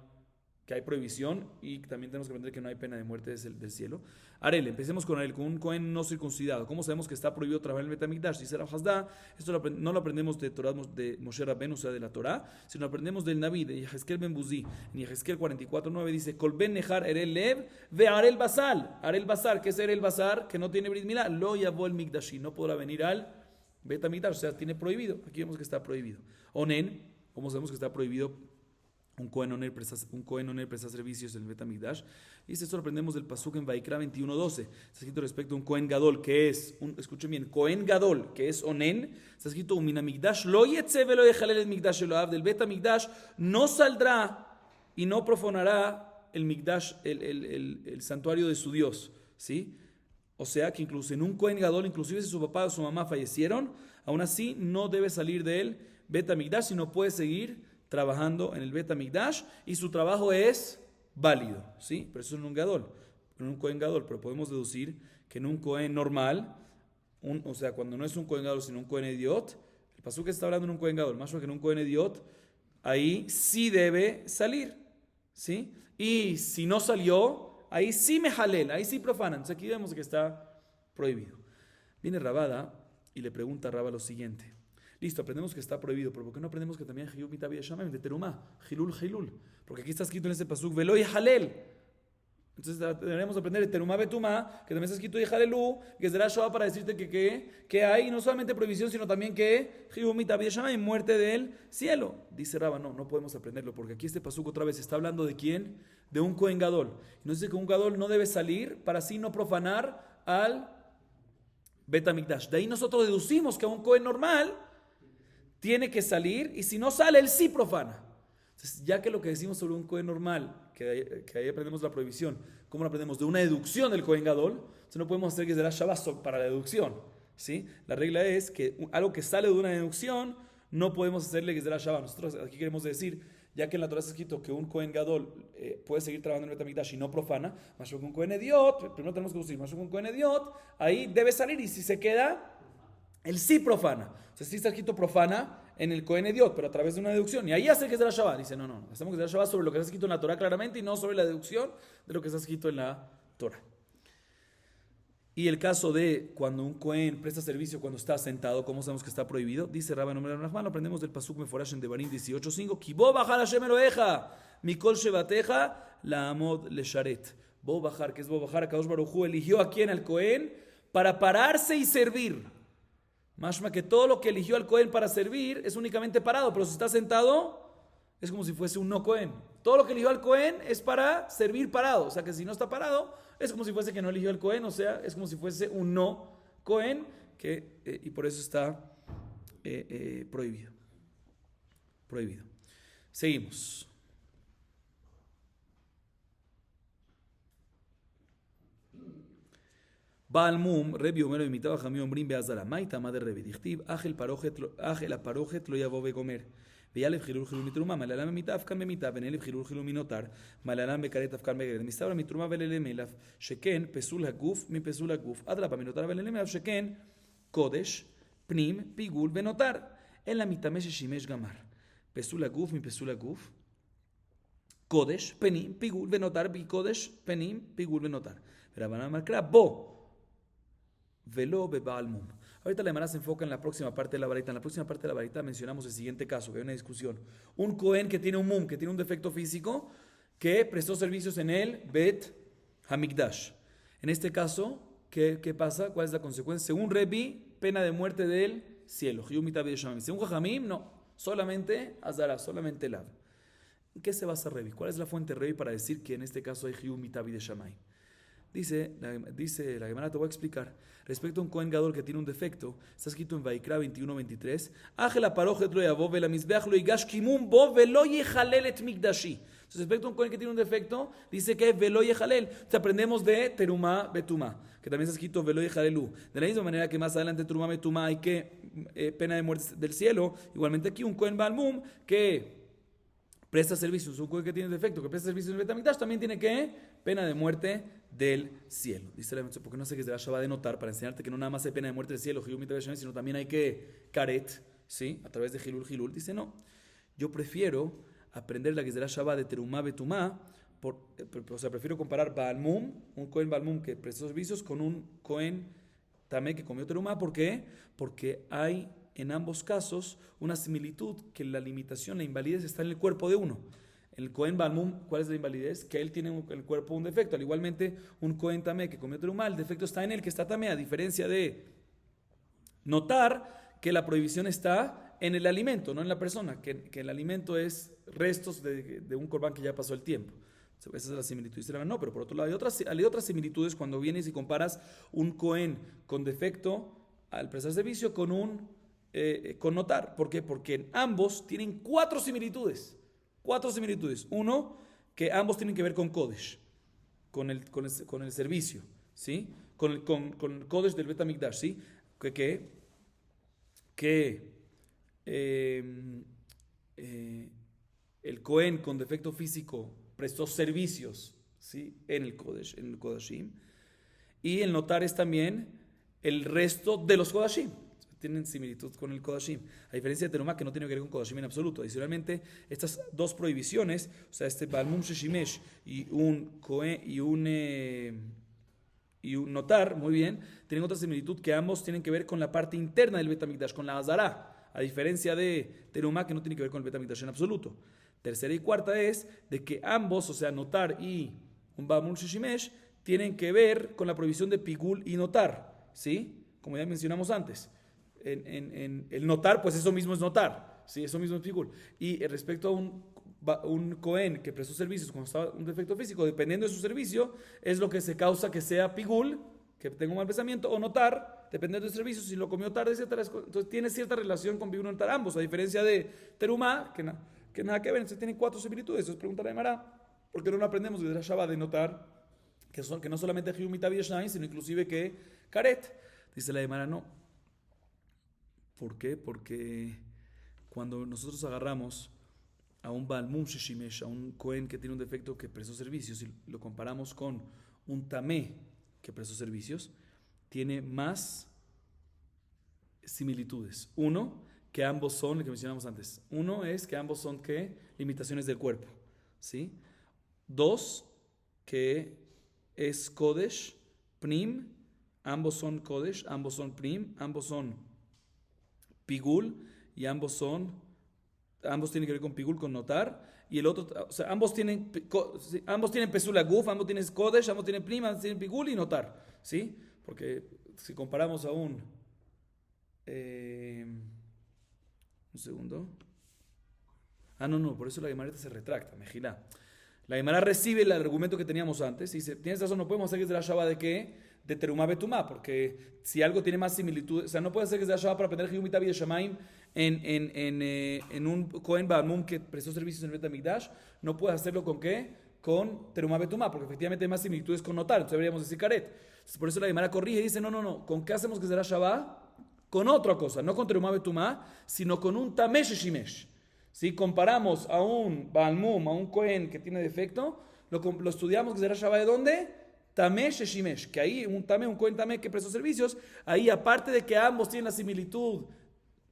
Que hay prohibición y también tenemos que aprender que no hay pena de muerte del cielo. Arel, empecemos con Arel, con un Cohen no circuncidado. ¿Cómo sabemos que está prohibido trabajar en el Bet HaMikdash? Dice Rav Hasda, esto no lo aprendemos de Torah de Moshe Rabbeinu, o sea, de la Torah, sino lo aprendemos del Naví, de Yehezkel Ben Buzi. En Yehezkel 44:9 dice: Kol Ben Nechar Erel Lev ve Arel Basal. Arel Basar, ¿qué es Arel Basar? Que no tiene Brit Milá, lo yavo el Mikdashi, no podrá venir al Bet HaMikdash, o sea, tiene prohibido. Aquí vemos que está prohibido. Onen, ¿cómo sabemos que está prohibido? Un Cohen Oner presta servicios en el Bet HaMikdash. Y esto lo aprendemos del pasuk en Vaikra 21:12. Está escrito respecto a un Cohen Gadol, que es, escuchen bien, Cohen Gadol, que es Onen. Está escrito: Min HaMikdash lo yetze velo yechalel el Mikdash Eloav. Del Bet HaMikdash no saldrá y no profanará el Mikdash, el santuario de su Dios. ¿Sí? O sea que incluso en un Cohen Gadol, inclusive si su papá o su mamá fallecieron, aún así no debe salir del Bet HaMikdash, sino puede seguir trabajando en el Bet HaMikdash y su trabajo es válido, ¿sí? Pero eso es en un Gadol, en un Cohen Gadol, pero podemos deducir que en un Cohen normal, o sea, cuando no es un Cohen Gadol sino un Cohen Idiot, el pasuk que está hablando en un Cohen Gadol, más que en un Cohen Idiot, ahí sí debe salir, ¿sí? Y si no salió, ahí sí me jalel, ahí sí profanan. Entonces aquí vemos que está prohibido. Viene Rabada y le pregunta a Rabba lo siguiente: listo, aprendemos que está prohibido, pero ¿por qué no aprendemos que también Hiyuv Mitah Bide Shamaim de Terumá, Hilul? Porque aquí está escrito en este pasuk Velo Yehalel. Entonces deberíamos aprender de Terumá Betumá, que también está escrito Yehalelu, que es de la Shoah, para decirte que hay no solamente prohibición, sino también que Hiyuv Mitah Bide Shamaim, muerte del cielo. Dice Rabba, no podemos aprenderlo, porque aquí este pasuk otra vez está hablando de ¿quién? De un Cohen Gadol. Y nos dice que un Gadol no debe salir para así no profanar al Bet HaMikdash. De ahí nosotros deducimos que a un Cohen normal tiene que salir, y si no sale, él sí profana. Entonces, ya que lo que decimos sobre un Cohen normal, que ahí aprendemos la prohibición, ¿cómo lo aprendemos? De una deducción del Cohen Gadol. Entonces no podemos hacer que será Shabbat para la deducción, ¿sí? La regla es que algo que sale de una deducción no podemos hacerle Gezerah Shabbat. Nosotros aquí queremos decir, ya que en la Torah está escrito que un Kohen Gadol puede seguir trabajando en el Betamikdash y no profana, más con un Kohen Ediot, primero tenemos que decir, más con un Kohen Ediot, ahí debe salir, y si se queda, él sí profana. O sea, sí está escrito profana en el Kohen Ediot, pero a través de una deducción. Y ahí hace que es de la Shabbat. Dice, no, hacemos que es de la Shabbat sobre lo que está escrito en la Torah claramente y no sobre la deducción de lo que está escrito en la Torah. Y el caso de cuando un Kohen presta servicio cuando está sentado, ¿cómo sabemos que está prohibido? Dice Rabban Omer Nachman, lo aprendemos del Pasuk Meforash en Devarim 18:5, Ki bo bachar Hashem Eloheja, mikol shevateja, la amod lesharet. Bo bachar, que es bo bachar, Akadosh Baruj Hu eligió a quien, al Kohen, para pararse y servir. Mashma que todo lo que eligió al Kohen para servir es únicamente parado, pero si está sentado es como si fuese un no Kohen. Todo lo que eligió al Kohen es para servir parado, o sea que si no está parado es como si fuese que no eligió al Kohen, o sea, es como si fuese un no Kohen, y por eso está prohibido. Prohibido. Seguimos. Baal Mum, Rebi Omer imitaba a Jamí Ombrim Beazara. Maita madre Rebi. Dichtiv, Ágel Parojet lo yavo becomer. ויאלף חילול חילול מתרומה, מלאלם במיתה אף כאן במיתה, ונאלף חילול חילול מנותר, מלאלם בכרת אף כאן בגרת, מסתבר מתרומה וללמלף, שכן פסול הגוף מפסול הגוף, אדרבה מנותר וללמלף, שכן קודש, פנים, פיגול ונותר, אלא מתאמה ששימש גמר. פסול הגוף מפסול הגוף, קודש, פנים, פיגול ונותר, קודש, פנים, פיגול ונותר. ורבנן אמר קרא, בו, ולא בבעל מום. Ahorita la Gemara se enfoca en la próxima parte de la baraita. En la próxima parte de la baraita mencionamos el siguiente caso, que hay una discusión. Un Kohen que tiene un mum, que tiene un defecto físico, que prestó servicios en el Bet Hamikdash. En este caso, ¿qué pasa? ¿Cuál es la consecuencia? Según Rebi, pena de muerte del cielo. Según Jajamim, no. Solamente Azara, solamente Lav. ¿En qué se basa Rebi? ¿Cuál es la fuente de Rebi para decir que en este caso hay Hiu Mitabi de Shamayim? Dice la Gemara, te voy a explicar. Respecto a un Kohen Gadol que tiene un defecto, está escrito en Vaikra 21:23. Ágela parojet lo yavo vela mizbeach lo yigash kimum bo velo yehalel et mikdashi. Entonces, respecto a un Kohen que tiene un defecto, dice que velo yehalel. Entonces, aprendemos de terumá betuma, que también está escrito velo yehalelu. De la misma manera que más adelante terumá betuma hay que pena de muerte del cielo. Igualmente aquí un Kohen balmum que presta servicios, un Kohen que tiene defecto, que presta servicios en el Betamikdash, también tiene que pena de muerte del cielo. Dice la porque no sé qué se va a denotar para enseñarte que no nada más hay pena de muerte del cielo, sino también hay que karet, ¿sí? A través de Hilul. Dice no, yo prefiero aprender la Gezerah Shabbat de Terumá Betumá, o sea, prefiero comparar Baal Mum, un Kohen Baal Mum que prestó servicios, con un Kohen Tamé que comió Terumá. ¿Por qué? Porque hay en ambos casos una similitud, que la limitación, la invalidez está en el cuerpo de uno. El Kohen Balmum, ¿cuál es la invalidez? Que él tiene el cuerpo un defecto. Al igualmente, un Kohen Tamé que comió terumá, el defecto está en él, que está Tamé, a diferencia de notar que la prohibición está en el alimento, no en la persona, que el alimento es restos de un corbán que ya pasó el tiempo. Esa es la similitud. Dice, no, pero por otro lado hay otras similitudes cuando vienes y comparas un Kohen con defecto al prestar servicio con notar. ¿Por qué? Porque en ambos tienen cuatro similitudes. Uno, que ambos tienen que ver con Kodesh, con el servicio, ¿sí? Con el Kodesh del Bet HaMikdash, ¿sí? El Kohen con defecto físico prestó servicios, ¿sí? En el Kodesh, en el Kodashim. Y el notar es también el resto de los Kodashim. Tienen similitud con el Kodashim, a diferencia de Terumá, que no tiene que ver con Kodashim en absoluto. Adicionalmente, estas dos prohibiciones, o sea, este Balmum Sheshimesh y un notar, muy bien, tienen otra similitud, que ambos tienen que ver con la parte interna del Bet HaMikdash, con la Azara, a diferencia de Terumá, que no tiene que ver con el Bet HaMikdash en absoluto. Tercera y cuarta es de que ambos, o sea, notar y un Balmum Sheshimesh, tienen que ver con la prohibición de Pigul y notar, ¿sí? Como ya mencionamos antes. En el notar, pues eso mismo es notar, ¿sí? Eso mismo es Pigul. Y respecto a un Kohen que prestó servicios cuando estaba un defecto físico, dependiendo de su servicio, es lo que se causa que sea Pigul, que tenga un mal pensamiento, o notar, dependiendo de su servicio, si lo comió tarde, etc. Entonces tiene cierta relación con Pigul y notar ambos, a diferencia de Terumá, que nada que ver. Entonces tienen cuatro similitudes. Entonces pregunta la Gemara, ¿por qué no aprendemos de Shabbat de notar que no solamente Hiu Mitabi Yeshnai, sino inclusive que Karet? Dice la Gemara, no. ¿Por qué? Porque cuando nosotros agarramos a un Baal Mum Sheshimesh, a un Cohen que tiene un defecto que prestó servicios, y lo comparamos con un Tamé que prestó servicios, tiene más similitudes. Uno, que ambos son, lo que mencionamos antes. Uno es que ambos son, ¿qué? Limitaciones del cuerpo. ¿Sí? Dos, que es Kodesh, Pnim, ambos son Kodesh, ambos son Pnim, ambos son Pigul, y ambos tienen que ver con Pigul, con notar, y el otro, o sea, ambos tienen Pesul Aguf, ambos tienen Kodesh, ambos tienen Pnim, ambos tienen Pigul y notar. ¿Sí? Porque si comparamos a un segundo. No, por eso la Gemara se retracta, Mejilá. La Gemara recibe el argumento que teníamos antes y dice, tienes razón, no podemos hacer que es de la Shabbat de qué? De Terumá Betumá, porque si algo tiene más similitud, o sea, no puede ser que es de la Shabbat para aprender Hiyum Mitavi de Shamaim en un Cohen Baal Mum que prestó servicios en el Bet HaMikdash, no puedes hacerlo con qué? Con Terumá Betumá, porque efectivamente hay más similitudes con notar, entonces deberíamos decir Karet. Entonces, por eso la Gemara corrige y dice, no, ¿con qué hacemos que es de la Shabbat? Con otra cosa, no con Terumá Betumá, sino con un Tameh Sheshimesh. Si comparamos a un Baal Mum, a un Cohen que tiene defecto, lo estudiamos que será Shabbat de dónde? Tameh Sheshimesh, que ahí un Cohen Tameh que prestó servicios, ahí aparte de que ambos tienen la similitud,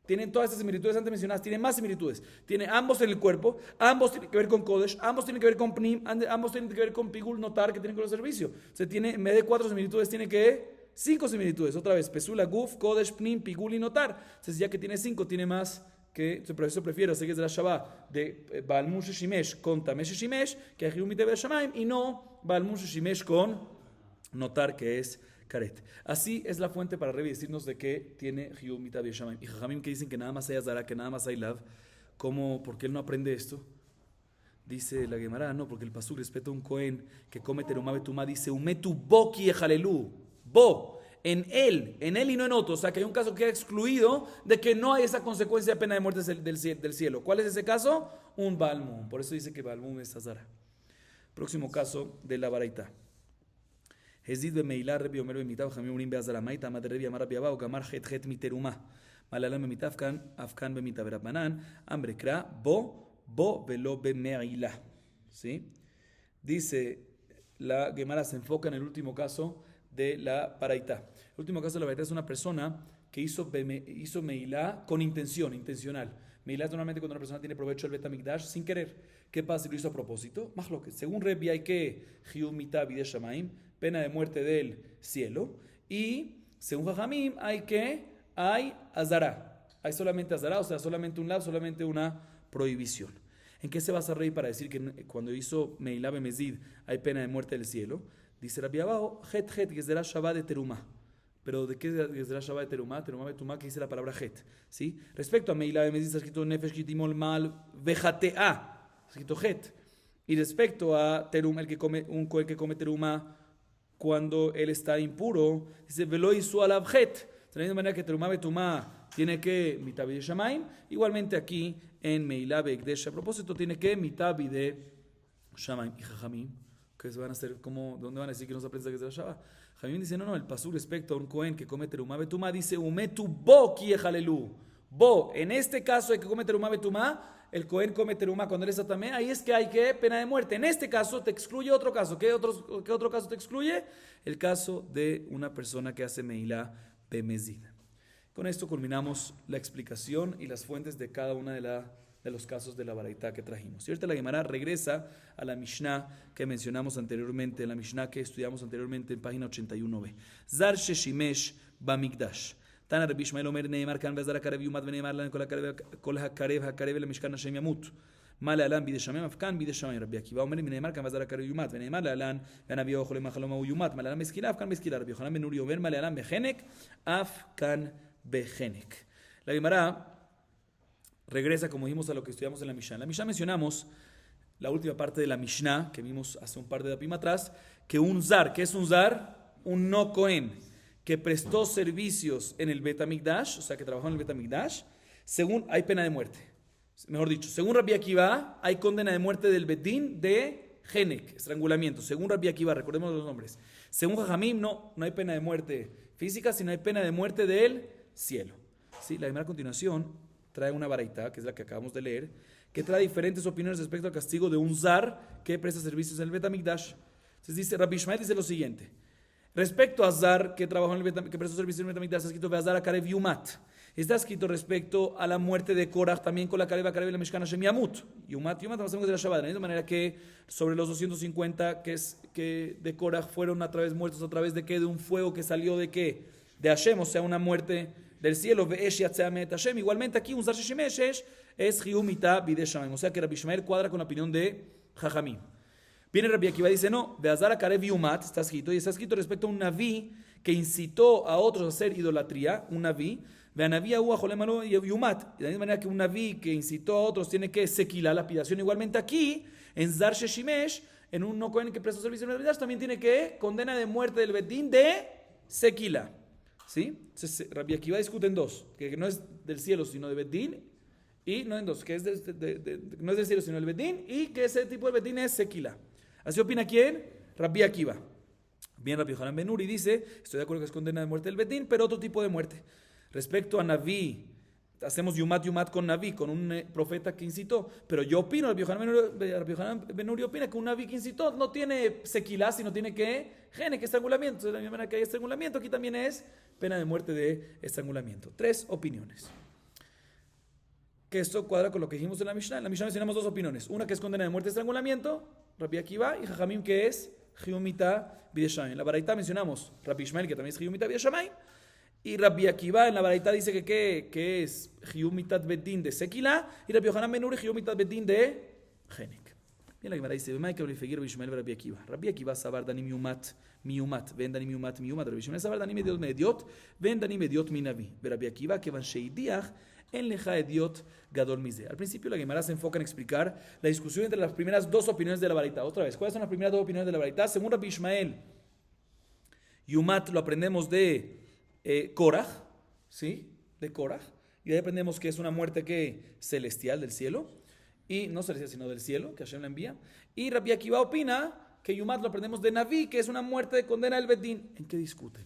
tienen todas estas similitudes antes mencionadas, tienen más similitudes, tienen ambos en el cuerpo, ambos tienen que ver con Kodesh, ambos tienen que ver con Pnim, ambos tienen que ver con Pigul, notar que tienen que ver con el servicio. O sea, en vez de 4 similitudes, tiene que 5 similitudes. Otra vez, Pesul Aguf, Kodesh, Pnim, Pigul y notar. Entonces, ya que tiene 5, tiene más que por eso prefiero hacer que es de la Shabbat de Baal Mum Sheshimesh con Tameh Sheshimesh que hay Hiyum Mitavi de Shamaim y no Baal Mum Sheshimesh con notar que es Karet. Así es la fuente para Revi decirnos de que tiene Hiyum Mitavi de Shamaim. Y Jajamim que dicen que nada más hay Azara, que nada más hay Lav. ¿Por qué él no aprende esto? Dice la Gemara, no, porque el Pasuk respeta a un Cohen que come Terumá Betumá, dice Umetu Boki Ejalelu. Bo. En él y no en otro. O sea que hay un caso que queda excluido de que no hay esa consecuencia de pena de muerte del cielo. ¿Cuál es ese caso? Un Baal Mum. Por eso dice que Baal Mum es Azara. Próximo caso de la Baraita. Hezid bemeilá Rebi Omer bemitav Jamim urim beazara maita amad Rebi amar Rabbi Abba o kamar het miterumá malalam bemitav afkan bemitav Rabbanan ambre kra bo velo bemeilá. ¿Sí? Dice la Gemara se enfoca en el último caso de la Baraita. El último caso de la Baraita es una persona que hizo Meilá con intencional. Meilá es normalmente cuando una persona tiene provecho del Bet HaMikdash sin querer. ¿Qué pasa si lo hizo a propósito? Más lo que según Rebi hay que Hiyum Mitavi de Shamaim, pena de muerte del cielo. Y según Jajamim hay Azara. Hay solamente Azara, o sea, solamente un lav, solamente una prohibición. ¿En qué se basa Rebi para decir que cuando hizo Meilá Bemezid hay pena de muerte del cielo? Dice Rabbi Abajo, het, Gezerá Shabbat de Terumá. Pero ¿de qué es Gezerá Shabbat de Terumá? Terumá Betumá, que dice la palabra het. ¿Sí? Respecto a Meilá Bemezid, está escrito Nefesh Kitimol Mal Vejatea. Está escrito het. Y respecto a Terumá, un cohen que come Terumá cuando él está impuro, dice Velo Isu Alav het. De la misma manera que Terumá Betumá tiene que Mitavi de Shamaim, igualmente aquí en Meilá Beekdesh, a propósito, tiene que Mitavi de Shamaim y Jajamim. Que se van a hacer como, ¿dónde van a decir que no se aprende que es de la Shabbat? Jamín dice, no, el pasú respecto a un Cohen que come Terumá Betumá dice, Umetu bo ki ejalelu. Bo, en este caso el que come Terumá Betumá, el Cohen come Terumá cuando él está también, ahí es que hay que pena de muerte. En este caso te excluye otro caso. ¿Qué otro caso te excluye? El caso de una persona que hace Meilá Bemezid. Con esto culminamos la explicación y las fuentes de cada una de los casos de la Baraita que trajimos. Y ahorita la Gemara regresa a la Mishnah que mencionamos anteriormente, la Mishnah que estudiamos anteriormente en página 81b. Zar sheshimesh bamikdash. Tana Rabbi Ishmael Omer neemar kan vezar hakarev yumat veneemar lan kol hakarev lemishkan Hashem yamut. Mal alan bide shamem afkan bide shamem. Rabbi Akiva Omer neemar kan vezar hakarev yumat veneemar alan venavi ojo lemachalom yumat. Mal alan meskila afkan meskila. Rabbi Yochanan ben Nuri Omer mal alan bechenek afkan bechenek. La Gemara regresa, como dijimos, a lo que estudiamos en la Mishnah. En la Mishnah mencionamos la última parte de la Mishnah que vimos hace un par de dapim atrás, que un zar, ¿qué es un zar? Un no Cohen, que prestó servicios en el Bet HaMikdash, o sea, que trabajó en el Bet HaMikdash, según hay pena de muerte. Mejor dicho, según Rabbi Akiva, hay condena de muerte del Bedín de Genek, estrangulamiento. Según Rabbi Akiva, recordemos los nombres. Según Jajamim, no hay pena de muerte física, sino hay pena de muerte del cielo. ¿Sí? La primera continuación trae una baraita, que es la que acabamos de leer, que trae diferentes opiniones respecto al castigo de un zar que presta servicios en el Bet HaMikdash. Entonces dice, Rabbi Ishmael dice lo siguiente. Respecto a zar que trabajó en el que prestó servicios en el Bet HaMikdash, está escrito Veazar a Karev Yumat. Está escrito respecto a la muerte de Korach, también con la Karev a Karev y la Mishkan Hashem Yamut. Yumat, hacemos de la Shabbat. De la misma manera que sobre los 250 que de Korach fueron a través muertos a través de qué, de un fuego que salió de qué, de Hashem, o sea, una muerte del cielo. Ve'esh yatzea me'et Hashem. Igualmente aquí un zar sheshimesh es Hiumita bidei Shamayim. O sea que Rabbi Ishmael cuadra con la opinión de Jajamim. Viene Rabbi Akiva y dice, no, Veazar a Karev Yumat, está escrito, y está escrito respecto a un naví que incitó a otros a hacer idolatría, un naví, Veanaví a Jolemano y Yumat, de la misma manera que un naví que incitó a otros tiene que sequilar la lapidación, igualmente aquí, en Zar Sheshimesh, en un no cohen que prestó servicio en el Betamigdash, también tiene que condena de muerte del Betín de sequila. ¿Sí? Entonces, Rabbi Akiva discute en dos, que no es del cielo sino de Betín, y no en dos, que es no es del cielo sino del Betín, y que ese tipo de Betín es sequila. ¿Así opina quién? Rabbi Akiva. Bien, Rabbi Yohanan Ben Uri dice, estoy de acuerdo que es condena de muerte del Betín, pero otro tipo de muerte. Respecto a Naví, hacemos Yumat con Naví, con un profeta que incitó, pero yo opino, Rabbi Yohanan Ben Uri opina que un Naví que incitó no tiene sequilá, sino tiene que gene, que estrangulamiento. De la misma manera que hay estrangulamiento, aquí también es pena de muerte de estrangulamiento. 3 opiniones. Que esto cuadra con lo que dijimos en la Mishnah. En la Mishnah mencionamos 2 opiniones. Una que es condena de muerte de estrangulamiento, Rabbi Akiva, y Jajamim que es Hiumita bidei Shamayim. En la Baraita mencionamos Rabbi Ishmael que también es Hiumita bidei Shamayim. Y Rabbi Akiva en la Baraita dice que es Hiumitat Bedín de Sequila y Rabbi Yohanan Ben Uri Hiumitat Bedín de Genek. Bien, la Gemara dice, ¿Vemay que Rabbi Ishmael Rabbi Akiva? Rabbi Akiva sabar danim miumat, ven danim miumat, Rabbi Ishmael sabar danim mediot, ven danim mediot minavi. Rabbi Akiva que van sheidiach en leja ediot gadol mize. Al principio la Gemara se enfoca en explicar la discusión entre las primeras 2 opiniones de la Baraita. Otra vez, ¿cuáles son las primeras 2 opiniones de la Baraita? Según Rabbi Ishmael, Yumat lo aprendemos de Korach, ¿sí? De Korach. Y de ahí aprendemos que es una muerte que celestial del cielo. Y no celestial, sino del cielo, que Hashem la envía. Y Rabbi Akiva opina que Yumat lo aprendemos de Naví, que es una muerte de condena del Bedín. ¿En qué discuten?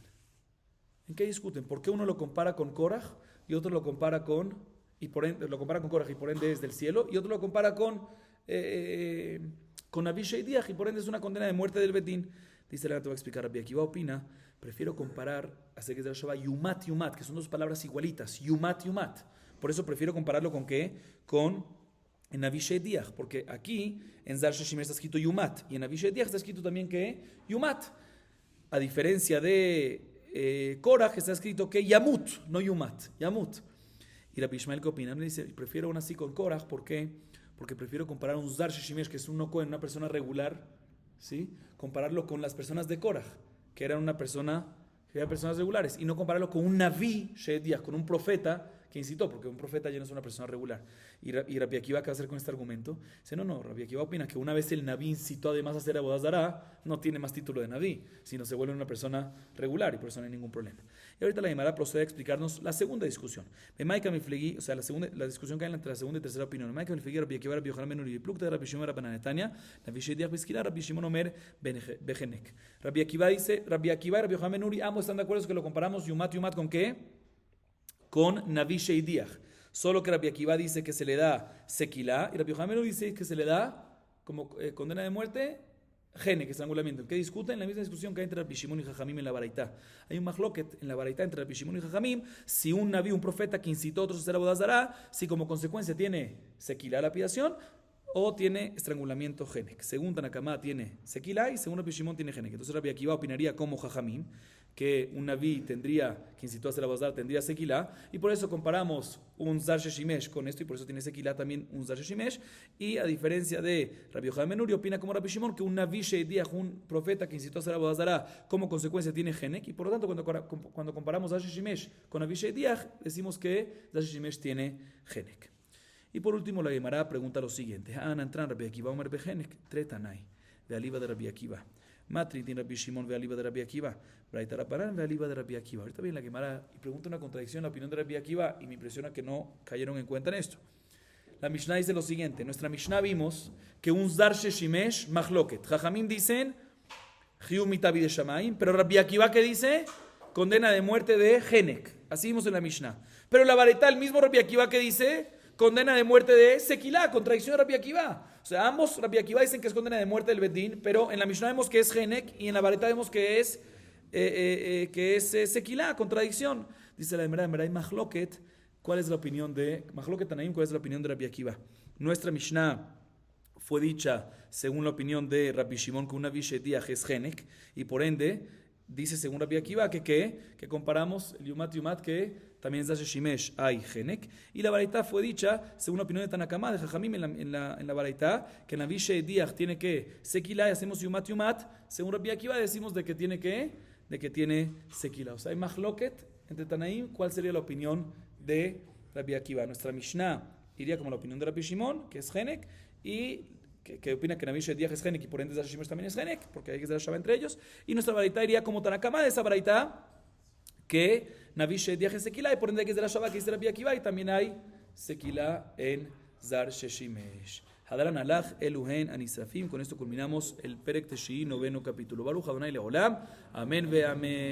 ¿En qué discuten? ¿Por qué uno lo compara con Korach y otro lo compara con Korach y por ende es del cielo? Y otro lo compara con Naví Sheidiach y por ende es una condena de muerte del Bedín. Dice la que te voy a explicar. Rabbi Akiva opina, prefiero comparar, hacer que se llama Yumat, que son 2 palabras igualitas, Yumat. Por eso prefiero compararlo con ¿qué? Con en Naví Sheidiach, porque aquí en Zar Sheshimesh está escrito Yumat, y en Naví Sheidiach está escrito también que Yumat. A diferencia de Korach, está escrito que Yamut, no Yumat, Yamut. Y Rabbi Ishmael, ¿qué opina? Me dice, prefiero aún así con Korach, ¿por qué? Porque prefiero comparar un Zar Sheshimesh, que es un no cohen, una persona regular, ¿sí? Compararlo con las personas de Korach, que eran personas regulares, y no compararlo con un Naví Sheidiach, con un profeta que incitó, porque un profeta ya no es una persona regular. Y Rabbi Akiva, ¿qué va a hacer con este argumento? Dice, no, Rabbi Akiva opina que una vez el Naví incitó además a hacer Avodah Zará, no tiene más título de Naví, sino se vuelve una persona regular y por eso no hay ningún problema. Y ahorita la Gemara procede a explicarnos la segunda discusión. O sea, la discusión que hay entre la segunda y tercera opinión. Rabbi Akiva, Rabbi Yohanan Ben Uri, Plukta de Rabbi Shimon Rabban Netanya, Naví Sheidiach Beskila, Rabbi Shimon Omer Bejenek. Rabbi Akiva dice, Rabbi Akiva y Rabbi Yohanan Ben Uri, ambos están de acuerdo que lo comparamos Yumat ¿con qué? Con Naví Sheidiach. Solo que Rabbi Akiva dice que se le da sequilá y Rabbi Yohanan dice que se le da como condena de muerte gene, que es estrangulamiento. ¿En qué discuten? En la misma discusión que hay entre Rabbi Shimon y Jajamim en la Baraita. Hay un mahloket en la Baraita entre Rabbi Shimon y Jajamim. Si un Naví, un profeta que incitó a otros a hacer Avodah Zará, si como consecuencia tiene sequilá lapidación o tiene estrangulamiento genek. Según Tanakama tiene sequilá y según Rabbi Shimon tiene genek. Entonces Rabbi Akiva opinaría como Jajamim, que un Naví que incitó a hacer Avodah Zará tendría sequilá, y por eso comparamos un Zar Sheshimesh con esto, y por eso tiene sequilá también un Zar Sheshimesh. Y a diferencia de Rabbi Yohanan Ben Uri, opina como Rabbi Shimon que un Naví Sheidiach, un profeta que incitó a hacer Avodah Zará, como consecuencia tiene genek, y por lo tanto cuando comparamos Zar Sheshimesh con Naví Sheidiach, decimos que Zar Sheshimesh tiene genek. Y por último la Gemara pregunta lo siguiente: Anantran Rabbi Akiva Omer Begenek Tretanai de Aliva de Rabbi Akiva. Matritin Rabbi Shimon ve Aliva de Rabbi Akiva. Braita Rabbanan ve Aliva de Rabbi Akiva. Ahorita viene la Gemara y pregunta una contradicción en la opinión de Rabbi Akiva y me impresiona que no cayeron en cuenta en esto. La Mishnah dice lo siguiente: en nuestra Mishnah vimos que un Zar Sheshimesh Mahloket. Jajamim dicen Hiumita bidei Shamayim, pero Rabbi Akiva, ¿qué dice? Condena de muerte de Genek. Así vimos en la Mishnah. Pero la Baraita, el mismo Rabbi Akiva que dice, condena de muerte de Sekilá, contradicción de Rabbi Akiva. O sea, ambos Rabbi Akiva dicen que es condena de muerte del Bedín, pero en la Mishnah vemos que es Genek y en la Baraita vemos que es Sekilá, contradicción. Dice la Emara, hay Mahloket. ¿Cuál es la opinión de Mahloket Tanaim? ¿Cuál es la opinión de Rabbi Akiva? Nuestra Mishnah fue dicha según la opinión de Rabbi Shimon que una Vishediach es Genek y por ende dice según Rabbi Akiva que comparamos el Yumat que también es Dashe Shimesh hay Genek y la Baraita fue dicha según la opinión de Tanakama de Jajamim en la Baraita que en la Vishediach tiene que Sekila y hacemos Yumat según Rabbi Akiva decimos de que tiene Sekila. O sea hay Mahloket entre Tanaim. ¿Cuál sería la opinión de Rabbi Akiva? Nuestra Mishnah iría como la opinión de Rabbi Shimon, que es Genek, y que opina que Navi Shediach es Genek y por ende Dashe Shimesh también es Genek, porque hay que ser Shava entre ellos. Y nuestra Baraita iría como Tanakama de esa Baraita, que Navi Shediach es Sekila y por ende hay que ser Shava que dice Rabbi Akiva y también hay Sekila en Zar Sheshimesh. Hadran Alach Eluhen Anisrafim. Con esto culminamos el Perek Teshi, noveno capítulo. Baruch Adonai Leolam. Amén ve amén.